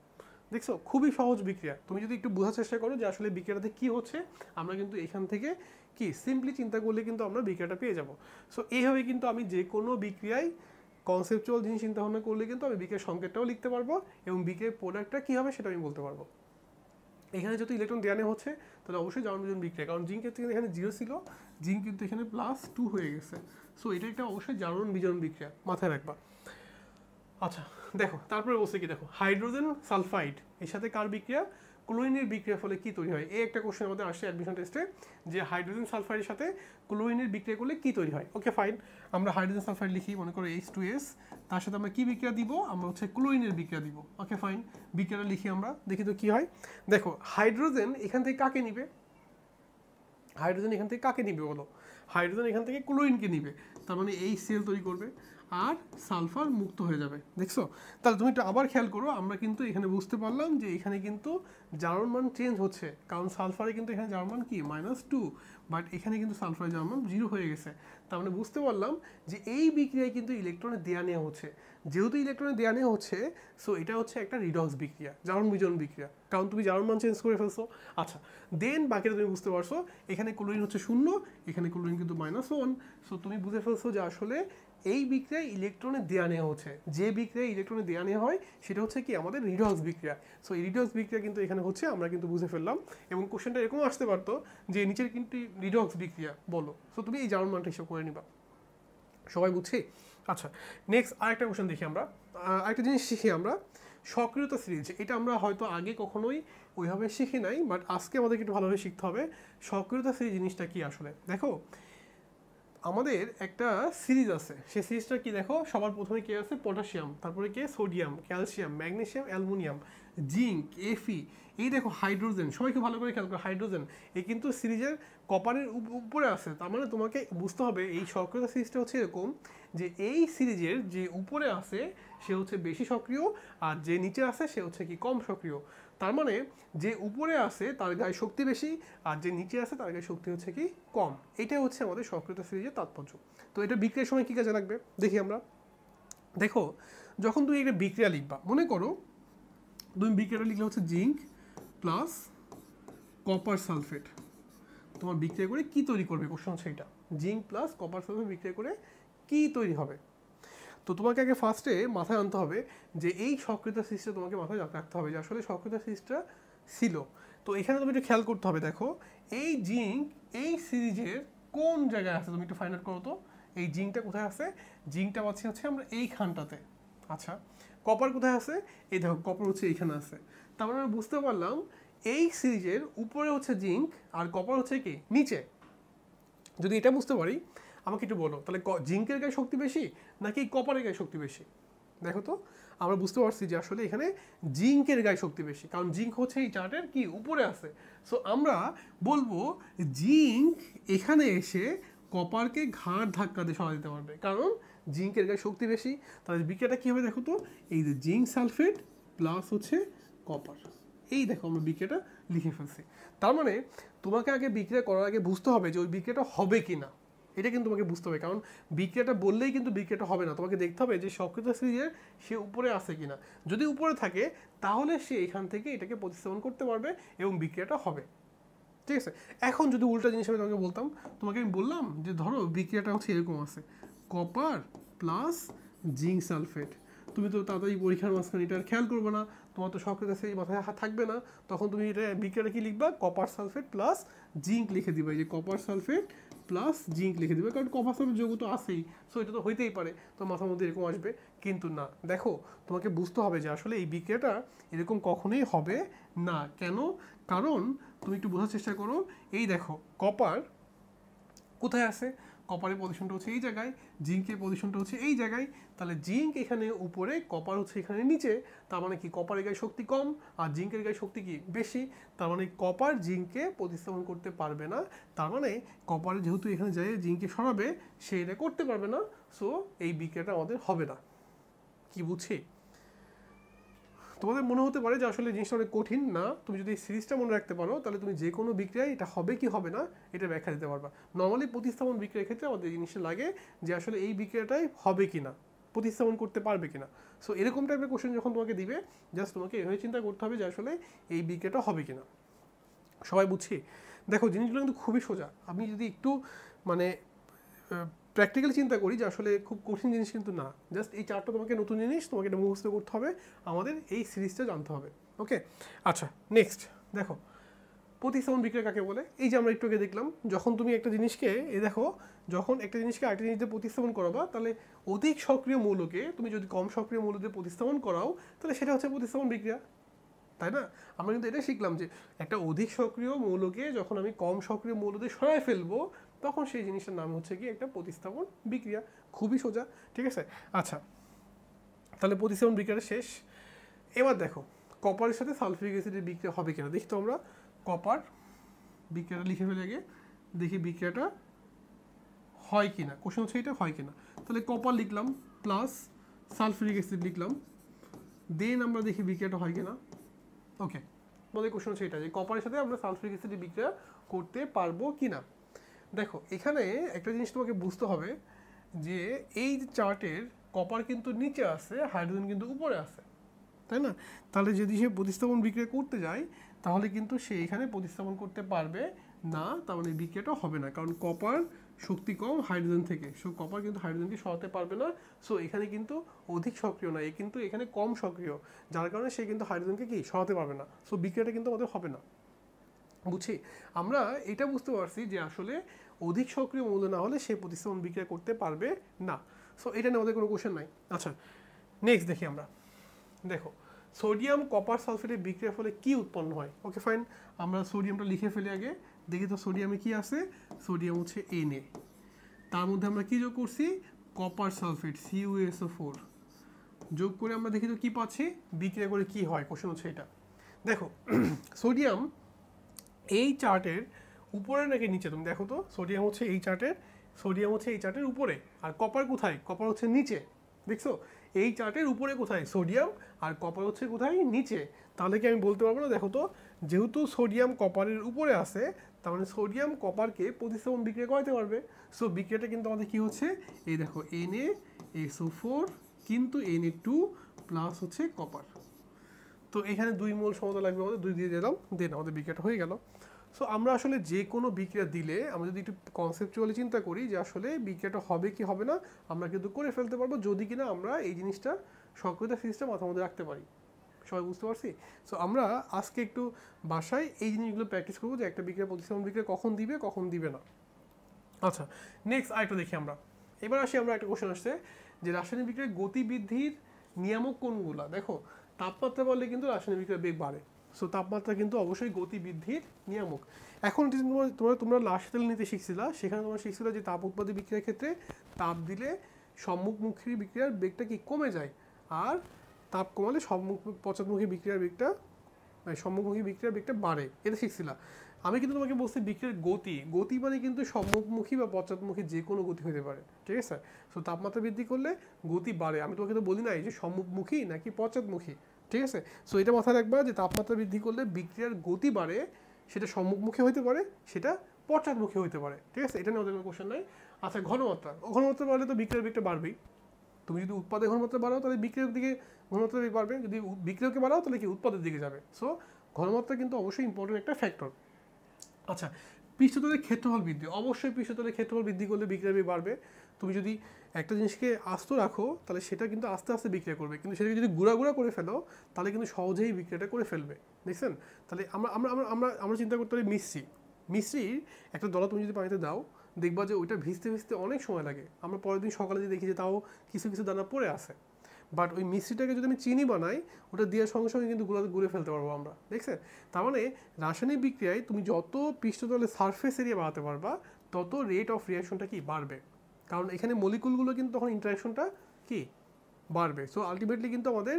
Speaker 1: দেখছো খুবই সহজ বিক্রিয়া, তুমি যদি একটু বোঝার চেষ্টা করো যে আসলে বিক্রিয়াটাতে কি হচ্ছে, আমরা কিন্তু এখান থেকে কি সিম্পলি চিন্তা করলে কিন্তু আমরা বিক্রিয়াটা পেয়ে যাব। সো এইভাবে কিন্তু আমি যে কোনো বিক্রিয়ায় কনসেপচুয়াল জিনিস চিন্তা ভাবনা করলে কিন্তু আমি বিক্রিয়ার সংকেতটাও লিখতে পারবো, এবং বিক্রিয়ার প্রোডাক্টটা কী হবে সেটা আমি বলতে পারবো। এখানে যেহেতু ইলেকট্রন দেওয়া নেওয়া হচ্ছে, তাহলে অবশ্যই জারণ বিজারণ বিক্রিয়া, কারণ জিঙ্কের থেকে এখানে 0 ছিল, জিঙ্ক কিন্তু এখানে +2 হয়ে গেছে। সো এটা একটা অবশ্যই জারণ বিজারণ বিক্রিয়া, মাথায় রাখবা। আচ্ছা দেখো তারপরে বলছে কি, দেখো হাইড্রোজেন সালফাইড এর সাথে কার বিক্রিয়া? ক্লোরিনের বিক্রিয়ার ফলে কি তৈরি হয়? এই একটা কোশ্চেন আমাদের আসছে অ্যাডমিশন টেস্টে, যে হাইড্রোজেন সালফাইডের সাথে ক্লোরিনের বিক্রিয়া করলে কি তৈরি হয়। ওকে ফাইন, আমরা হাইড্রোজেন সালফাইড লিখি, মনে করো H2S, তার সাথে আমরা কি বিক্রিয়া দিব? আমরা হচ্ছে ক্লোরিনের বিক্রিয়া দিব। ওকে ফাইন, বিক্রিয়াটা লিখি আমরা, দেখি তো কি হয়। দেখো হাইড্রোজেন এখান থেকে কাকে নিবে? হাইড্রোজেন এখান থেকে কাকে নিবে বলো? হাইড্রোজেন এখান থেকে ক্লোরিনকে নিবে, তার মানে HCl তৈরি করবে, আর সালফার মুক্ত হয়ে যাবে। দেখছো? তাহলে তুমি একটু আবার খেয়াল করো, আমরা কিন্তু এখানে বুঝতে পারলাম যে এখানে কিন্তু জারণ মান চেঞ্জ হচ্ছে, কারণ সালফারে কিন্তু এখানে জারণ মান কি -2, বাট এখানে কিন্তু সালফার জার্মাম 0 হয়ে গেছে। তার মানে বুঝতে পারলাম যে এই বিক্রিয়ায় কিন্তু ইলেকট্রনের দেয়া নেওয়া হচ্ছে। যেহেতু ইলেকট্রনের দেয়া নেওয়া হচ্ছে, সো এটা হচ্ছে একটা রিডক্স বিক্রিয়া, জারণ বিজারণ বিক্রিয়া, কারণ তুমি জারণ মান চেঞ্জ করে ফেলছো। আচ্ছা, দেন বাকিটা তুমি বুঝতে পারছো, এখানে ক্লোরিন হচ্ছে 0, এখানে ক্লোরিন কিন্তু -1। সো তুমি বুঝে ফেলছো যে আসলে এই বিক্রিয়ায় ইলেকট্রনের দেয়া নেওয়া হচ্ছে। যে বিক্রিয়ায় ইলেকট্রনের দেয়া নেওয়া হয় সেটা হচ্ছে কি আমাদের রিডক্স বিক্রিয়া। সো এই রিডক্স বিক্রিয়া কিন্তু এখানে হচ্ছে, আমরা কিন্তু বুঝে ফেললাম। এবং কোশ্চেনটা এরকম আসতে পারতো যে নিচের কিন্তু রিডক্স বিক্রিয়া বলো, সো তুমি এই জারণ মানটা হিসাব করে নিবা। সবাই বুঝছি? আচ্ছা, নেক্সট আরেকটা কোশ্চেন দেখি আমরা, আরেকটা জিনিস শিখি আমরা, সক্রিয়তা সিরিজ। এটা আমরা হয়তো আগে কখনোই ওইভাবে শিখি নাই, বাট আজকে আমাদেরকে একটু ভালোভাবে শিখতে হবে। সক্রিয়তা সিরিজ জিনিসটা কি আসলে। দেখো, আমাদের একটা সিরিজ আছে, সেই সিরিজটা কি দেখো, সবার প্রথমে কে আছে, পটাশিয়াম, তারপরে কে, sodium, calcium, magnesium, aluminium, zinc, এফি, এই দেখো হাইড্রোজেন, সবাইকে ভালো করে খেয়াল করো, হাইড্রোজেন এই কিন্তু সিরিজের কপারের উপরে আছে। তার মানে তোমাকে বুঝতে হবে এই সক্রিয়তা সিরিজটা হচ্ছে এরকম যে এই সিরিজের যে উপরে আছে সে হচ্ছে বেশি সক্রিয়, আর যে নিচে আছে সে হচ্ছে কি কম সক্রিয়। তার মানে যে উপরে আছে তার গায়ে শক্তি বেশি, আর যে নিচে আছে তার গায়ে শক্তি হচ্ছে কি কম। এটাই হচ্ছে আমাদের সক্রিয়তা সিরিজের তাৎপর্য। তো এটা বিক্রিয়ার সময় কি কাজে লাগবে দেখি আমরা। দেখো, যখন তুমি একটা বিক্রিয়া লিখবা, মনে করো তুমি বিক্রিয়াটা লিখলে হচ্ছে জিঙ্ক প্লাস কপার সালফেট, তোমার বিক্রিয়া করে কি তৈরি করবে, কোশ্চেন হচ্ছে এটা। জিঙ্ক প্লাস কপার সালফেট বিক্রিয়া করে কি তৈরি হবে। তো তোমাকে আগে ফার্স্টে মাথায় আনতে হবে যে এই সক্রিয়তা সিরিজটা তোমাকে মাথায় রাখতে হবে যে আসলে সক্রিয়তা সিরিজটা ছিল। তো এখানে তুমি একটু খেয়াল করতে হবে, দেখো এই জিঙ্ক এই সিরিজের কোন জায়গায় আছে, তুমি একটু ফাইন্ড আউট করো তো। এই জিঙ্কটা কোথায় আছে, জিঙ্কটা পাচ্ছি হচ্ছে আমরা এইখানটাতে। আচ্ছা, কপার কোথায় আছে, এই দেখো কপার হচ্ছে এইখানে আছে। তার মানে আমরা বুঝতে পারলাম এই সিরিজের উপরে হচ্ছে জিঙ্ক আর কপার হচ্ছে কি নিচে। যদি এটা বুঝতে পারি, আমাকে একটু বলো তাহলে জিঙ্কের গায়ে শক্তি বেশি নাকি কপারের গায়ে শক্তি বেশি। দেখো তো, আমরা বুঝতে পারছি যে আসলে এখানে জিঙ্কের গায়ে শক্তি বেশি, কারণ জিঙ্ক হচ্ছে এই চার্টের কি উপরে আছে। সো আমরা বলবো জিঙ্ক এখানে এসে কপারকে ঘাড় ধাক্কা দিয়ে সরা দিতে পারবে, কারণ জিঙ্কের গায়ে শক্তি বেশি। তাহলে বিক্রিয়াটা কী হবে দেখো তো, এই যে জিঙ্ক সালফেট প্লাস হচ্ছে কপার, এই দেখো আমরা বিক্রিয়াটা লিখে ফেলছি। তার মানে তোমাকে আগে বিক্রিয়া করার আগে বুঝতে হবে যে ওই বিক্রিয়াটা হবে কি না, এটা কিন্তু তোমাকে বুঝতে হবে। কারণ বিক্রিয়াটা বললেই কিন্তু বিক্রিয়াটা হবে না, তোমাকে দেখতে হবে যে সক্রিয়তা সিরিজের সে উপরে আছে কিনা। যদি উপরে থাকে তাহলে সে এখান থেকে এটাকে প্রতিস্থাপন করতে পারবে এবং বিক্রিয়াটা হবে। ঠিক আছে, এখন যদি উল্টা জিনিস আমি তোমাকে বলতাম, তোমাকে আমি বললাম যে ধরো বিক্রিয়াটা হচ্ছে এরকম আছে, কপার প্লাস জিঙ্ক সালফেট। তুমি তো তাড়াতাড়ি পরীক্ষার মাঝখানে এটা আর খেয়াল করবে না, তোমার তো সক্রিয়তা সিরিজ মাথায় থাকবে না, তখন তুমি এটা বিক্রিয়াটা কি লিখবা, কপার সালফেট প্লাস জিঙ্ক লিখে দিবে, যে কপার সালফেট প্লাস জিঙ্ক লিখে দিবে, কারণ কপার সালফেট যৌগ তো আছেই, সো এটা তো হইতেই পারে, তো মাথার মধ্যে এরকম আসবে। কিন্তু না, দেখো তোমাকে বুঝতে হবে যে আসলে এই বিক্রিয়াটা এরকম কখনোই হবে না। কেন? কারণ তুমি একটু বোঝার চেষ্টা করো, এই দেখো কপার কোথায় আছে, কপারের পজিশনটা হচ্ছে এই জায়গায়, জিঙ্কের পজিশনটা হচ্ছে এই জায়গায়। তাহলে জিঙ্ক এখানে উপরে, কপার হচ্ছে এখানে নিচে। তার মানে কি কপারের গায়ে শক্তি কম আর জিঙ্কের গায়ে শক্তি কি বেশি। তার মানে কপার জিঙ্ককে প্রতিস্থাপন করতে পারবে না। তার মানে কপারে যেহেতু এখানে যায় জিঙ্ককে সরাবে, সে এটা করতে পারবে না। সো এই বিক্রিয়াটা আমাদের হবে না। কি বুঝছি? তোমাদের মনে হতে পারে যে আসলে জিনিসটা অনেক কঠিন। না, তুমি যদি এই সিরিজটা মনে রাখতে পারো তাহলে তুমি যে কোনো বিক্রিয়ায় এটা হবে কি হবে না এটা ব্যাখ্যা দিতে পারবা। নর্মালি প্রতিস্থাপন বিক্রিয়ার ক্ষেত্রে আমাদের জিনিসটা লাগে যে আসলে এই বিক্রিয়াটাই হবে কিনা, প্রতিস্থাপন করতে পারবে কিনা। সো এরকম টাইপের কোশ্চেন যখন তোমাকে দিবে, জাস্ট তোমাকে এভাবে চিন্তা করতে হবে যে আসলে এই বিক্রিয়াটা হবে কিনা। সবাই বুঝছি? দেখো জিনিসগুলো কিন্তু খুবই সোজা। আমি যদি একটু মানে প্র্যাকটিক্যালি চিন্তা করি যে আসলে খুব কঠিন জিনিস কিন্তু না, জাস্ট এই চারটা তোমাকে নতুন জিনিস তোমাকে এটা মুখস্থ করতে হবে, আমাদের এই সিরিজটা জানতে হবে। ওকে, আচ্ছা নেক্সট দেখো প্রতিস্থাপন বিক্রিয়া কাকে বলে। এই যে আমরা একটু আগে দেখলাম, যখন তুমি একটা জিনিসকে দেখো, যখন একটা জিনিসকে আরেকটা জিনিস দিয়ে প্রতিস্থাপন করাবা, তাহলে অধিক সক্রিয় মৌলকে তুমি যদি কম সক্রিয় মৌল দিয়ে প্রতিস্থাপন করাও, তাহলে সেটা হচ্ছে প্রতিস্থাপন বিক্রিয়া, তাই না? আমরা কিন্তু এটা শিখলাম যে একটা অধিক সক্রিয় মৌলকে যখন আমি কম সক্রিয় মৌল দিয়ে সরায় ফেলবো, তখন সেই জিনিসটার নাম হচ্ছে কি একটা প্রতিস্থাপন বিক্রিয়া। খুবই সোজা, ঠিক আছে? আচ্ছা, তাহলে প্রতিস্থাপন বিক্রিয়াটা শেষ। এবার দেখো কপারের সাথে সালফিউরিক অ্যাসিডের বিক্রিয়া হবে কিনা দেখি তো। আমরা কপার বিক্রিয়াটা লিখে ফেলে আগে, দেখি বিক্রিয়াটা হয় কিনা। কোশ্চেন হচ্ছে এটা হয় কিনা। তাহলে কপার লিখলাম প্লাস সালফিউরিক অ্যাসিড লিখলাম, দেন আমরা দেখি বিক্রিয়াটা হয় কিনা। ওকে, আমাদের কোশ্চেন হচ্ছে এটা যে কপারের সাথে আমরা সালফিউরিক অ্যাসিডের বিক্রিয়া করতে পারবো কিনা। দেখো এখানে একটা জিনিস তোমাকে বুঝতে হবে যে এই চার্টের কপার কিন্তু নিচে আছে, হাইড্রোজেন কিন্তু উপরে আছে, তাই না? তাহলে যদি সে প্রতিস্থাপন বিক্রিয়া করতে যায় তাহলে কিন্তু সে এখানে প্রতিস্থাপন করতে পারবে না, তার মানে বিক্রিয়াটা হবে না, কারণ কপার শক্তি কম হাইড্রোজেন থেকে। সো কপার কিন্তু হাইড্রোজেনকে সরাতে পারবে না। সো এখানে কিন্তু অধিক সক্রিয় না, এ কিন্তু এখানে কম সক্রিয়, যার কারণে সে কিন্তু হাইড্রোজেনকে কি সরাতে পারবে না। সো বিক্রিয়াটা কিন্তু আমাদের হবে না। বুঝছি, আমরা এটা বুঝতে পারছি যে আসলে অধিক সক্রিয় মৌল না হলে সে প্রতিস্থাপন বিক্রিয়া করতে পারবে না। সো এটা নিয়ে আমাদের কোনো কোশ্চেন নাই। আচ্ছা, নেক্সট দেখি আমরা। দেখো সোডিয়াম কপার সালফেটের বিক্রিয়ার ফলে কি উৎপন্ন হয়। ওকে ফাইন, আমরা সোডিয়ামটা লিখে ফেলি আগে। দেখি তো সোডিয়ামে কি আছে। সোডিয়াম হচ্ছে Na, তার মধ্যে আমরা কি যোগ করছি, কপার সালফেট CuSO4 যোগ করে আমরা দেখি তো কি পাচ্ছি, বিক্রিয়া করে কি হয়। কোশ্চেন হচ্ছে এটা। দেখো সোডিয়াম এই চার্টের উপরে নাকি নিচে, তুমি দেখো তো। সোডিয়াম হচ্ছে এই চার্টের উপরে, আর কপার কোথায়, কপার হচ্ছে নিচে। দেখছো এই চার্টের উপরে কোথায় সোডিয়াম, আর কপার হচ্ছে কোথায় নিচে। তাহলে কি আমি বলতে পারবো না? দেখো তো, যেহেতু সোডিয়াম কপারের উপরে আছে, তার মানে সোডিয়াম কপারকে প্রতিস্থাপন বিক্রিয়া করাতে পারবে। সো বিক্রিয়াটা কিন্তু আমাদের কি হচ্ছে, এই দেখো NaSO4 কিন্তু Na2 প্লাস হচ্ছে কপার। তো এখানে 2 মোল সমতা লাগবে আমাদের, 2 দিয়ে দিলাম, দেন আমাদের বিক্রিয়াটা হয়ে গেল। সো আমরা আসলে যে কোনো বিক্রিয়া দিলে আমরা যদি একটু কনসেপচুয়ালি চিন্তা করি যে আসলে বিক্রিয়াটা হবে কি হবে না, আমরা কিন্তু করে ফেলতে পারবো যদি কিনা আমরা এই জিনিসটা সক্রিয়তা সিস্টেম মাথার মধ্যে রাখতে পারি। সবাই বুঝতে পারছি? সো আমরা আজকে একটু বাসায় এই জিনিসগুলো প্র্যাকটিস করবো যে একটা বিক্রিয়া প্রতিস্থাপন বিক্রিয়া কখন দিবে কখন দিবে না। আচ্ছা, নেক্সট আরেকটা দেখি আমরা। এবার আসি আমরা, একটা কোশ্চেন আসছে যে রাসায়নিক বিক্রিয়ার গতিবৃদ্ধির নিয়ামক কোনগুলা। দেখো তাপমাত্রা বাড়লে কিন্তু রাসায়নিক বিক্রিয়ার বেগ বাড়ে। সো তাপমাত্রা কিন্তু অবশ্যই গতিবৃদ্ধির নিয়ামক। এখন তোমরা লাস্ট তেল নিতে শিখছিলা, সেখানে তোমরা শিখছিলা যে তাপ উৎপাদী বিক্রিয়ার ক্ষেত্রে তাপ দিলে সম্মুখমুখী বিক্রিয়ার বেগটা কি কমে যায়, আর তাপ কমালে পশ্চাৎমুখী বিক্রিয়ার বেগটা, সম্মুখমুখী বিক্রিয়ার বেগটা বাড়ে। এটা শিখছিলা। আমি কিন্তু তোমাকে বলছি বিক্রিয়ার গতি মানে কিন্তু সম্মুখমুখী বা পশ্চাৎমুখী যে কোনো গতি হতে পারে, ঠিক আছে? সো তাপমাত্রা বৃদ্ধি করলে গতি বাড়ে। আমি তোমাকে তো বলি নাই যে সম্মুখমুখী নাকি পশ্চাৎমুখী, ঠিক আছে? সো এটা মাথায় রাখবা যে তাপমাত্রা বৃদ্ধি করলে বিক্রিয়ার গতি বাড়ে, সেটা সম্মুখমুখী হতে পারে, সেটা পশ্চাৎমুখী হতে পারে, ঠিক আছে? এটা নিয়ে ওদের কোনো কোশ্চেন নাই। আচ্ছা, ঘনমাত্রা বাড়লে তো বিক্রিয়ার বেগটা বাড়বেই। তুমি যদি উৎপাদের ঘনমাত্রা বাড়াও তাহলে বিক্রিয়ার দিকে ঘনমাত্রা বেগ বাড়বে, যদি বিক্রিয়াকে বাড়াও তাহলে কি উৎপাদের দিকে যাবে। সো ঘনমাত্রা কিন্তু অবশ্যই ইম্পর্টেন্ট একটা ফ্যাক্টর। আচ্ছা, পৃষ্ঠতলের ক্ষেত্রফল বৃদ্ধি, অবশ্যই পৃষ্ঠতলের ক্ষেত্রফল বৃদ্ধি করলে বিক্রিয়া বেগ বাড়বে। তুমি যদি একটা জিনিসকে আস্ত রাখো তাহলে সেটা কিন্তু আস্তে আস্তে বিক্রিয়া করবে, কিন্তু সেটাকে যদি গুঁড়া করে ফেলো তাহলে কিন্তু সহজেই বিক্রিয়াটা করে ফেলবে। দেখছেন? তাহলে আমরা আমরা আমরা আমরা আমরা চিন্তা করতে পারি মিশ্রির একটা দলা তুমি যদি পানিতে দাও, দেখবা যে ওইটা ভিজতে ভিজতে অনেক সময় লাগে। আমরা পরের দিন সকালে যে দেখি যে তাও কিছু কিছু দানা পড়ে আছে। বাট ওই মিশ্রিটাকে যদি আমি চিনি বানাই, ওটা দেওয়ার সঙ্গে সঙ্গে কিন্তু গুঁড়ে ফেলতে পারবো আমরা। দেখছেন? তার মানে রাসায়নিক বিক্রিয়ায় তুমি যত পৃষ্ঠতলের সারফেস এরিয়া বাড়াতে পারবা, তত রেট অফ রিয়াকশনটা কি বাড়বে, কারণ এখানে মলিকুলগুলো কিন্তু তখন ইন্টারাকশনটা কি বাড়বে। সো আলটিমেটলি কিন্তু আমাদের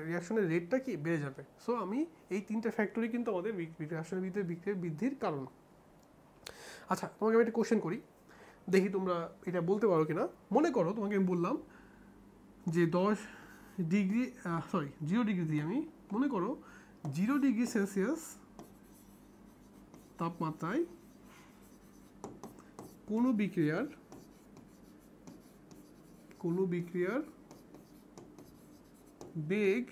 Speaker 1: রিয়াকশনের রেটটা কি বেড়ে যাবে। সো আমি এই 3টা ফ্যাক্টরই কিন্তু আমাদের রাসায়নিক বিক্রিয়া বৃদ্ধির কারণ। আচ্ছা, তোমাকে আমি একটা কোশ্চেন করি, দেখি তোমরা এটা বলতে পারো কিনা। মনে করো তোমাকে আমি বললাম যে 0 ডিগ্রি দিয়ে, আমি মনে করো 0 ডিগ্রি সেলসিয়াস তাপমাত্রায় কোনো বিক্রিয়ার বেগ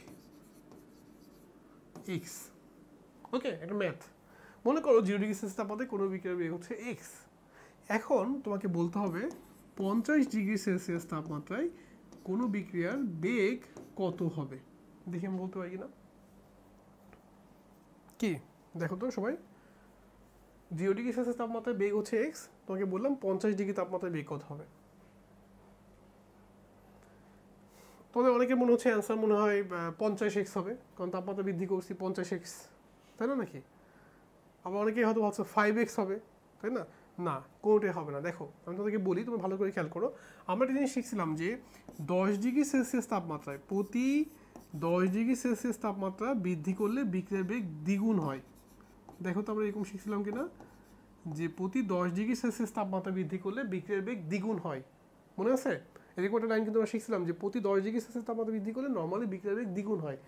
Speaker 1: x। ওকে, একটা ম্যাথ। মনে করো 0 ডিগ্রি সেলসিয়াস তাপমাত্রায় কোনো বিক্রিয়ার বেগ হচ্ছে x। এখন তোমাকে বলতে হবে 50 ডিগ্রি সেলসিয়াস তাপমাত্রায় কোনো বিক্রিয়ার বেগ কত হবে। দেখি আমি বলতে পারি কিনা। কি দেখো তো সবাই, 0 ডিগ্রি সেলসিয়াস তাপমাত্রায় বেগ হচ্ছে x, তোমাকে বললাম 50 ডিগ্রি তাপমাত্রায় বেগ কত হবে। তোমাদের অনেকের মনে হচ্ছে অ্যান্সার মনে হয় 50x হবে, কারণ তাপমাত্রা বৃদ্ধি করছি 50x, তাই না নাকি? আবার অনেকেই হয়তো ভাবছো 5x হবে, তাই না? না, কোনোটাই হবে না। দেখো আমি তোমাদেরকে বলি, তুমি ভালো করে খেয়াল করো। আমরা একটা জিনিস শিখছিলাম যে 10 ডিগ্রি সেলসিয়াস তাপমাত্রায় প্রতি 10 ডিগ্রি সেলসিয়াস তাপমাত্রা বৃদ্ধি করলে বিক্রিয়ার বেগ দ্বিগুণ হয়। দেখো তো আমরা এরকম শিখছিলাম কিনা, যে প্রতি 10 ডিগ্রি সেলসিয়াস তাপমাত্রা বৃদ্ধি করলে বিক্রিয়ার বেগ দ্বিগুণ হয়। মনে আছে? এরকম একটা লাইন কিন্তু আমরা শিখছিলাম যে প্রতি 10 ডিগ্রি সেলসিয়াস তাপমাত্রা বৃদ্ধি করলে নর্মালি বিক্রিয়ার বেগ দ্বিগুণ হয়।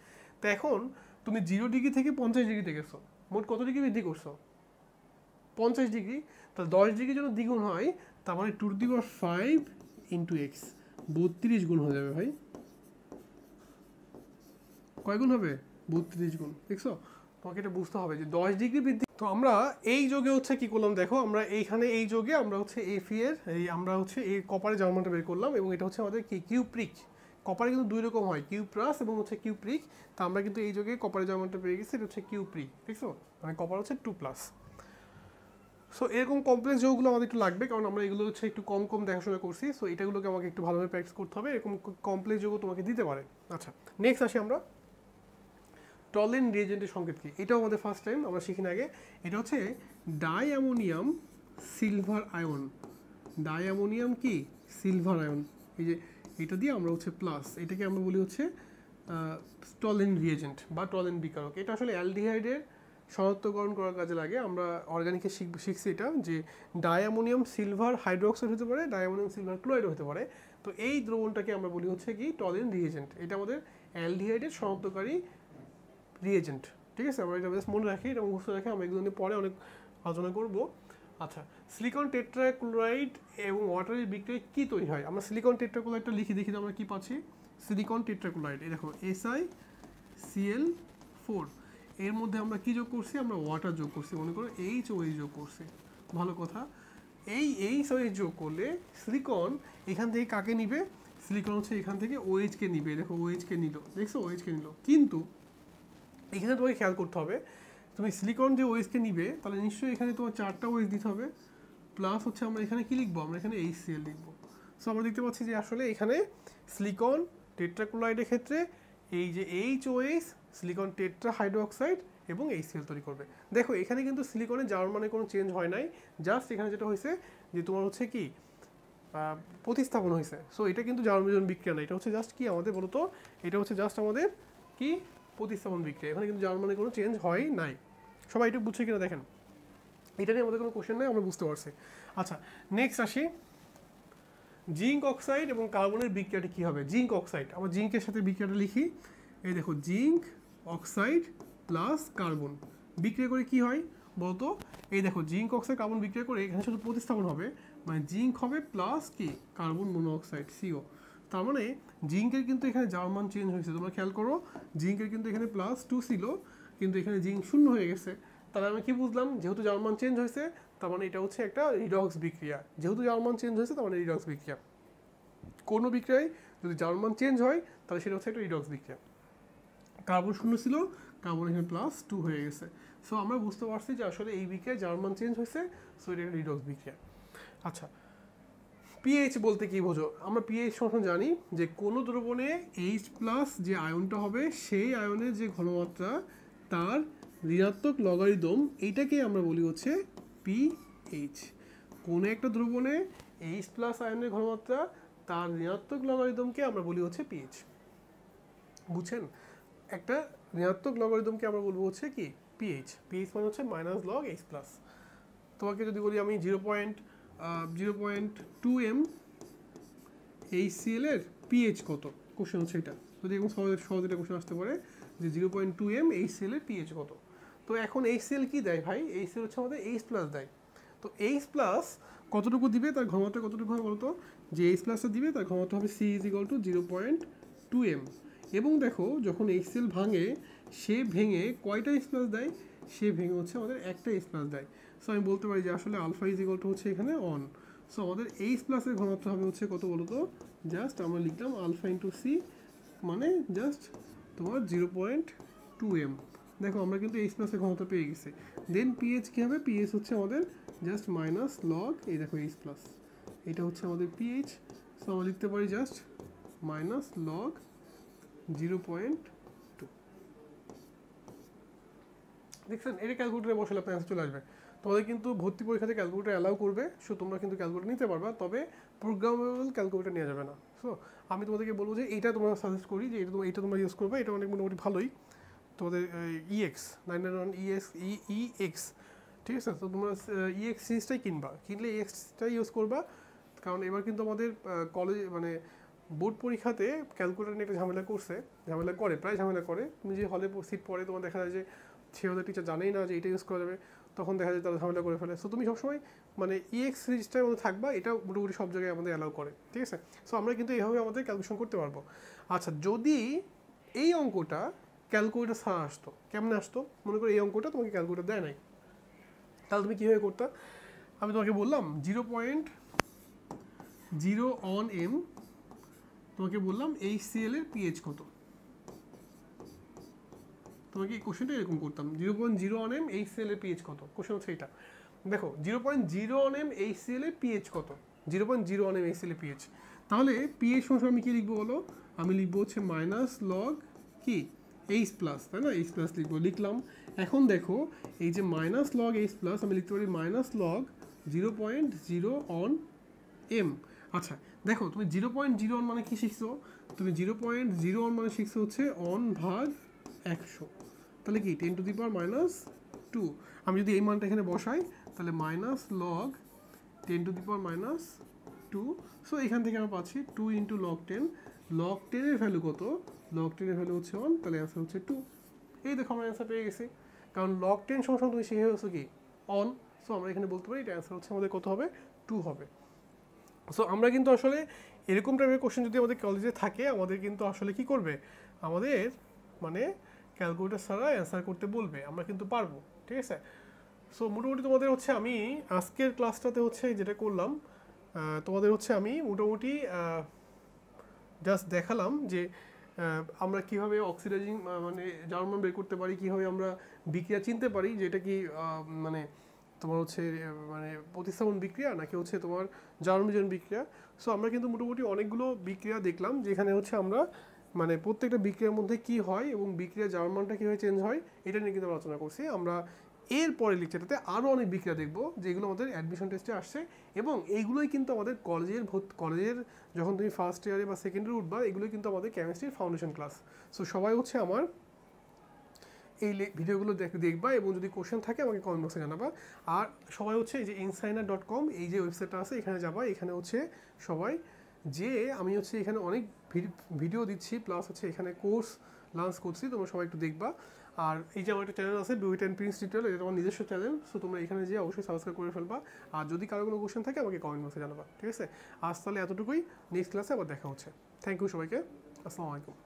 Speaker 1: তো এখন তুমি 0 ডিগ্রি থেকে 50 ডিগ্রিতে গেছো, মোট কত ডিগ্রি বৃদ্ধি করছো? 50 ডিগ্রি, তাহলে 10 ডিগ্রি যখন দ্বিগুণ হয় তার মানে 2^5 ইন্টু এক্স, 32 গুণ হয়ে যাবে ভাই। কয় গুণ হবে? 32 গুণ। দেখছো, তোমাকে এটা বুঝতে হবে যে 10 ডিগ্রি বৃদ্ধি। তো আমরা এই যোগে হচ্ছে কি করলাম দেখো, আমরা এইখানে এই যোগে আমরা হচ্ছে এফি এর আমরা হচ্ছে এই কপারের জার্মানটা বের করলাম, এবং এটা হচ্ছে আমাদের কি কিউপ্রিক। কপারে কিন্তু দুই রকম হয়, কিউপ্রাস এবং হচ্ছে কিউপ্রিক। তা আমরা কিন্তু এই যোগে কপারের জার্মানটা পেয়ে গেছি, এটা হচ্ছে কিউপ্রিক। দেখছো, মানে কপার হচ্ছে 2+। সো এরকম কমপ্লেক্স যোগগুলো আমাদের একটু লাগবে, কারণ আমরা এগুলো হচ্ছে একটু কম কম দেখাশোনা করছি। সো এটাগুলোকে আমাকে একটু ভালোভাবে প্র্যাকটিস করতে হবে, এরকম কমপ্লেক্স যোগও তোমাকে দিতে পারে। আচ্ছা, নেক্সট আসি আমরা টলেন রিয়েজেন্টের সংকেত কি, এটাও আমাদের ফার্স্ট টাইম আমরা শিখি না আগে। এটা হচ্ছে di ammonium silver ion. Di ammonium কি? Silver ion. এই যে এটা দিয়ে আমরা হচ্ছে প্লাস, এটাকে আমরা বলি হচ্ছে টলেন রিয়েজেন্ট বা টলেন বিকারক। এটা আসলে অ্যালডিহাইডের শনাক্তকরণ করার কাজে লাগে। আমরা অর্গানিকে শিখছি এটা, যে ডায়ামোনিয়াম সিলভার হাইড্রোক্সাইড হতে পারে, ডায়ামোনিয়াম সিলভার ক্লোরাইড হতে পারে। তো এই দ্রবণটাকে আমরা বলি হচ্ছে কি টলেন রিয়েজেন্ট। এটা আমাদের অ্যালডিহাইডের শনাক্তকারী রিয়েজেন্ট। ঠিক আছে, আমরা এটা বেশ মনে রাখি, এটা মুখস্থ রাখি, আমরা এগুলো নিয়ে পরে অনেক আলোচনা করবো। আচ্ছা, সিলিকন টেট্রাক্লোরাইড এবং ওয়াটারের বিক্রিয়ায় কি তৈরি হয়? আমরা সিলিকন টেট্রাক্লোরাইডটা লিখি, দেখি আমরা কি পাচ্ছি। সিলিকন টেট্রাক্লোরাইড, এই দেখো SiCl4, এর মধ্যে আমরা কি যোগ করছি? আমরা ওয়াটার যোগ করছি, মনে করো HOH যোগ করছি। ভালো কথা, এই HOH যোগ করলে সিলিকন এখান থেকে কাকে নিবে? সিলিকন হচ্ছে এখান থেকে OH কে নিবে। দেখো OH কে নিল, দেখছো OH কে নিল। কিন্তু এখানে তোমাকে খেয়াল করতে হবে, তুমি সিলিকন যে OH কে নিবে তাহলে নিশ্চয়ই এখানে তোমার 4টা OH দিতে হবে, প্লাস হচ্ছে আমরা এখানে কি লিখবো? আমরা এখানে HCl লিখবো। সো আমরা দেখতে পাচ্ছি যে আসলে এখানে সিলিকন টেট্রাক্লোরাইডের ক্ষেত্রে এই যে HOH সিলিকন টেট্রা হাইড্রোক্সাইড এবং HCl তৈরি করবে। দেখো এখানে কিন্তু সিলিকনের জার্মানে কোনো চেঞ্জ হয় নাই, জাস্ট এখানে যেটা হয়েছে যে তোমার হচ্ছে কি প্রতিস্থাপন হয়েছে। সো এটা কিন্তু জার্মান বিক্রিয়া না, এটা হচ্ছে জাস্ট কি আমাদের বলতো, এটা হচ্ছে জাস্ট আমাদের কি প্রতিস্থাপন বিক্রিয়া। এখানে কিন্তু জার্মানে কোনো চেঞ্জ হয় নাই। সবাই এটা বুঝছে কিনা দেখেন, এটা নিয়ে আমাদের কোনো কোশ্চেন নাই, আমরা বুঝতে পারছি। আচ্ছা, নেক্সট আসি জিঙ্ক অক্সাইড এবং কার্বনের বিক্রিয়াটি কী হবে? জিঙ্ক অক্সাইড, আমরা জিঙ্কের সাথে বিক্রিয়াটা লিখি। এই দেখো জিঙ্ক অক্সাইড প্লাস কার্বন বিক্রিয়া করে কি হয় বলতো? এই দেখো জিঙ্ক অক্সাইড কার্বন বিক্রিয়া করে এখানে শুধু প্রতিস্থাপন হবে, মানে জিঙ্ক হবে প্লাস কি কার্বন মনোঅক্সাইড CO। তার মানে জিঙ্কের কিন্তু এখানে জার্মান চেঞ্জ হয়েছে, তোমরা খেয়াল করো, জিঙ্কের কিন্তু এখানে +2 ছিল, কিন্তু এখানে জিঙ্ক 0 হয়ে গেছে। তাহলে আমি কি বুঝলাম? যেহেতু জার্মান চেঞ্জ হয়েছে তার মানে এটা হচ্ছে একটা রিডক্স বিক্রিয়া। যেহেতু জার্মান চেঞ্জ হয়েছে তার মানে রিডক্স বিক্রিয়া। কোনো বিক্রিয়ায় যদি জার্মান চেঞ্জ হয় তাহলে সেটা হচ্ছে একটা রিডক্স বিক্রিয়া। কার্বন 0 ছিল, কার্বন এখানে +2 হয়ে গেছে। সো আমরা বুঝতে পারছি যে আসলে এই বিক্রিয়ায় জার্মান চেঞ্জ হয়েছে, সো এটা একটা রিডক্স বিক্রিয়া। আচ্ছা, পিএইচ বলতে কি বোঝো? আমরা পিএইচ সংখ্যা জানি যে কোনো দ্রবণে H+ যে আয়নটা হবে সেই আয়নের যে ঘনমাত্রা তার ঋণাত্মক লগারিদম, এইটাকে আমরা বলি হচ্ছে পিএইচ। কোনো একটা দ্রবণে H+ আয়নের ঘনমাত্রা তার ঋণাত্মক লগারিদমকে আমরা বলি হচ্ছে পিএইচ। বুঝছেন? একটা ঋণাত্মক লগারিদমকে আমরা বলবো হচ্ছে কি পিএইচ। পিএইচ মানে হচ্ছে -log H+। তোমাকে যদি বলি আমি 0.2m HCl এর পিএইচ কত, কোশ্চেন হচ্ছে এটা। যদি এরকম সহজ একটা কোশ্চেন আসতে পারে যে 0.2m HCl এর পিএইচ কত। তো এখন HCl কি দেয় ভাই? HCl হচ্ছে আমাদের H+ দেয়। তো H+ কতটুকু দিবে, তার ঘনমাত্রা কতটুকু হবে বলতো? যে H+ দিবে তার ঘনমাত্রা হবে C = 0.2m। এবং দেখো যখন HCl ভাঙে, সে ভেঙে কয়টা H+ দেয়? সে ভেঙে হচ্ছে আমাদের একটা H+ দেয়। সো আমি বলতে পারি যে আসলে আলফা = হচ্ছে এখানে 1। সো আমাদের H+ এর ঘনত্ব হবে হচ্ছে কত বলতো? জাস্ট আমরা লিখলাম আলফা ইন্টু C, মানে জাস্ট তোমার 0.2m। দেখো আমরা কিন্তু H+ এর ঘনত্ব পেয়ে গেছি। দেন পিএইচ কী হবে? পিএইচ হচ্ছে আমাদের জাস্ট -log, এই দেখো H+, এটা হচ্ছে আমাদের পিএইচ। সো আমরা লিখতে পারি জাস্ট -log 0.2। দেখছেন, এটা ক্যালকুলেটারে বসালে আপনার অ্যান্সার চলে আসবে। তোমাদের কিন্তু ভর্তি পরীক্ষাতে ক্যালকুলেটার অ্যালাউ করবে, সো তোমরা কিন্তু ক্যালকুলেটার নিতে পারবা, তবে প্রোগ্রামেবল ক্যালকুলেটার নেওয়া যাবে না। সো আমি তোমাদেরকে বলবো যে এইটা তোমরা সাজেস্ট করি যে এটা তোমরা ইউজ করবে, এটা অনেক মোটামুটি ভালোই। তোমাদের EX 991EX, ঠিক আছে? তো তোমরা EX সিরিজটাই কিনলে EXটাই ইউজ করবা, কারণ এবার কিন্তু আমাদের কলেজ মানে বোর্ড পরীক্ষাতে ক্যালকুলেটার নিয়ে একটা ঝামেলা করে। তুমি যে হলে সিট পড়ে তোমার দেখা যায় যে সে ওদের টিচার জানেই না যে এটা ইউজ করা যাবে। তখন দেখা যায় তারা ঝামেলা করে ফেলে। সো তুমি সবসময় মানে EX রেজিস্টারের মধ্যে থাকবা, এটা মোটামুটি সব জায়গায় আমাদের অ্যালাউ করে, ঠিক আছে। সো আমরা কিন্তু এইভাবে আমাদের ক্যালকুলেশন করতে পারবো। আচ্ছা, যদি এই অঙ্কটা ক্যালকুলেটার ছাড়া আসতো, কেমনে আসতো? মনে করো এই অঙ্কটা তোমাকে ক্যালকুলেটার দেয় নাই, তাহলে তুমি কীভাবে করতা? আমি তোমাকে বললাম 0.01 m, তোমাকে বললাম HCl এর পিএইচ কত। তোমাকে এই কোশ্চেনটা এরকম করতাম, 0.01 m HCl এর পিএইচ কত, কোশ্চেন হচ্ছে এটা। দেখো 0.01 m HCl এর পিএইচ কত, 0.01 m HCl এর পিএইচ। তাহলে পিএইচ সমান আমি কি লিখবো বলো? আমি লিখবো হচ্ছে মাইনাস লগ কি H প্লাস, তাই না? H প্লাস লিখলাম। এখন দেখো এই যে মাইনাস লগ H প্লাস আমি লিখতে পারি মাইনাস লগ 0.01 m। আচ্ছা দেখো, তুমি 0.01 মানে কি শিখছো? তুমি 0.01 মানে শিখছো হচ্ছে অন ভাগ 100, তাহলে কি 10 টু দি পাওয়ার মাইনাস 2। আমি যদি এই মানটা এখানে বসাই তাহলে minus log 10 to the power minus 2। So এখান থেকে আমরা পাচ্ছি 2 ইন্টু লগ 10। লগ 10 এর ভ্যালু কত? লগ 10 এর ভ্যালু হচ্ছে 1, তাহলে অ্যান্সার হচ্ছে 2। এই দেখো আমরা অ্যান্সার পেয়ে গেছি, কারণ লগ 10 সমান তুমি শিখে গেছো কি অন। সো আমরা এখানে বলতে পারি এটা অ্যান্সার হচ্ছে আমাদের কত হবে? 2 হবে। সো আমরা কিন্তু আসলে এরকম টাইপের কোশ্চেন যদি আমাদের কলেজে থাকে, আমাদের কিন্তু আসলে কি করবে, আমাদের মানে ক্যালকুলেটর ছাড়া অ্যান্সার করতে বলবে, আমরা কিন্তু পারবো, ঠিক আছে। সো মোটামুটি তোমাদের হচ্ছে আমি আজকের ক্লাসটাতে হচ্ছে যেটা করলাম, তোমাদের হচ্ছে আমি মোটামুটি জাস্ট দেখালাম যে আমরা কিভাবে অক্সিডাইজিং মানে জার্মান বের করতে পারি, কিভাবে আমরা বিক্রিয়া চিনতে পারি যেটা কি মানে তোমার হচ্ছে মানে প্রতিস্থাপন বিক্রিয়া নাকি হচ্ছে তোমার জার্মান বিক্রিয়া। সো আমরা কিন্তু মোটামুটি অনেকগুলো বিক্রিয়া দেখলাম, যেখানে হচ্ছে আমরা মানে প্রত্যেকটা বিক্রিয়ার মধ্যে কি হয় এবং বিক্রিয়া জার্মানটা কীভাবে চেঞ্জ হয় এটা নিয়ে কিন্তু আলোচনা করছি। আমরা এর পরের লেকচারটাতে আরও অনেক বিক্রিয়া দেখবো যেগুলো আমাদের অ্যাডমিশন টেস্টে আসছে, এবং এইগুলোই কিন্তু আমাদের কলেজের যখন তুমি ফার্স্ট ইয়ারে বা সেকেন্ড ইয়ারে উঠবা, এগুলোই কিন্তু আমাদের কেমিস্ট্রির ফাউন্ডেশন ক্লাস। সো সবাই হচ্ছে আমার এই ভিডিওগুলো দেখবা, এবং যদি কোশ্চেন থাকে আমাকে কমেন্ট বক্সে জানাবা। আর সবাই হচ্ছে এই যে insigner.com এই যে ওয়েবসাইটটা আছে এখানে যাবা, এখানে হচ্ছে সবাই যে আমি হচ্ছে এখানে অনেক ভিডিও দিচ্ছি, প্লাস হচ্ছে এখানে কোর্স লঞ্চ করছি, তোমরা সবাই একটু দেখবা। আর এই যে আমার একটা চ্যানেল আছে do it and Prince tutorial, এটা আমার নিজস্ব চ্যানেল। সো তোমরা এখানে যেয়ে অবশ্যই সাবস্ক্রাইব করে ফেলবা, আর যদি কারো কোনো কোশ্চেন থাকে আমাকে কমেন্ট বক্সে জানাবা, ঠিক আছে। আজ তাহলে এতটুকুই, নেক্সট ক্লাসে আবার দেখা হচ্ছে। থ্যাংক ইউ সবাইকে, আসসালামু আলাইকুম।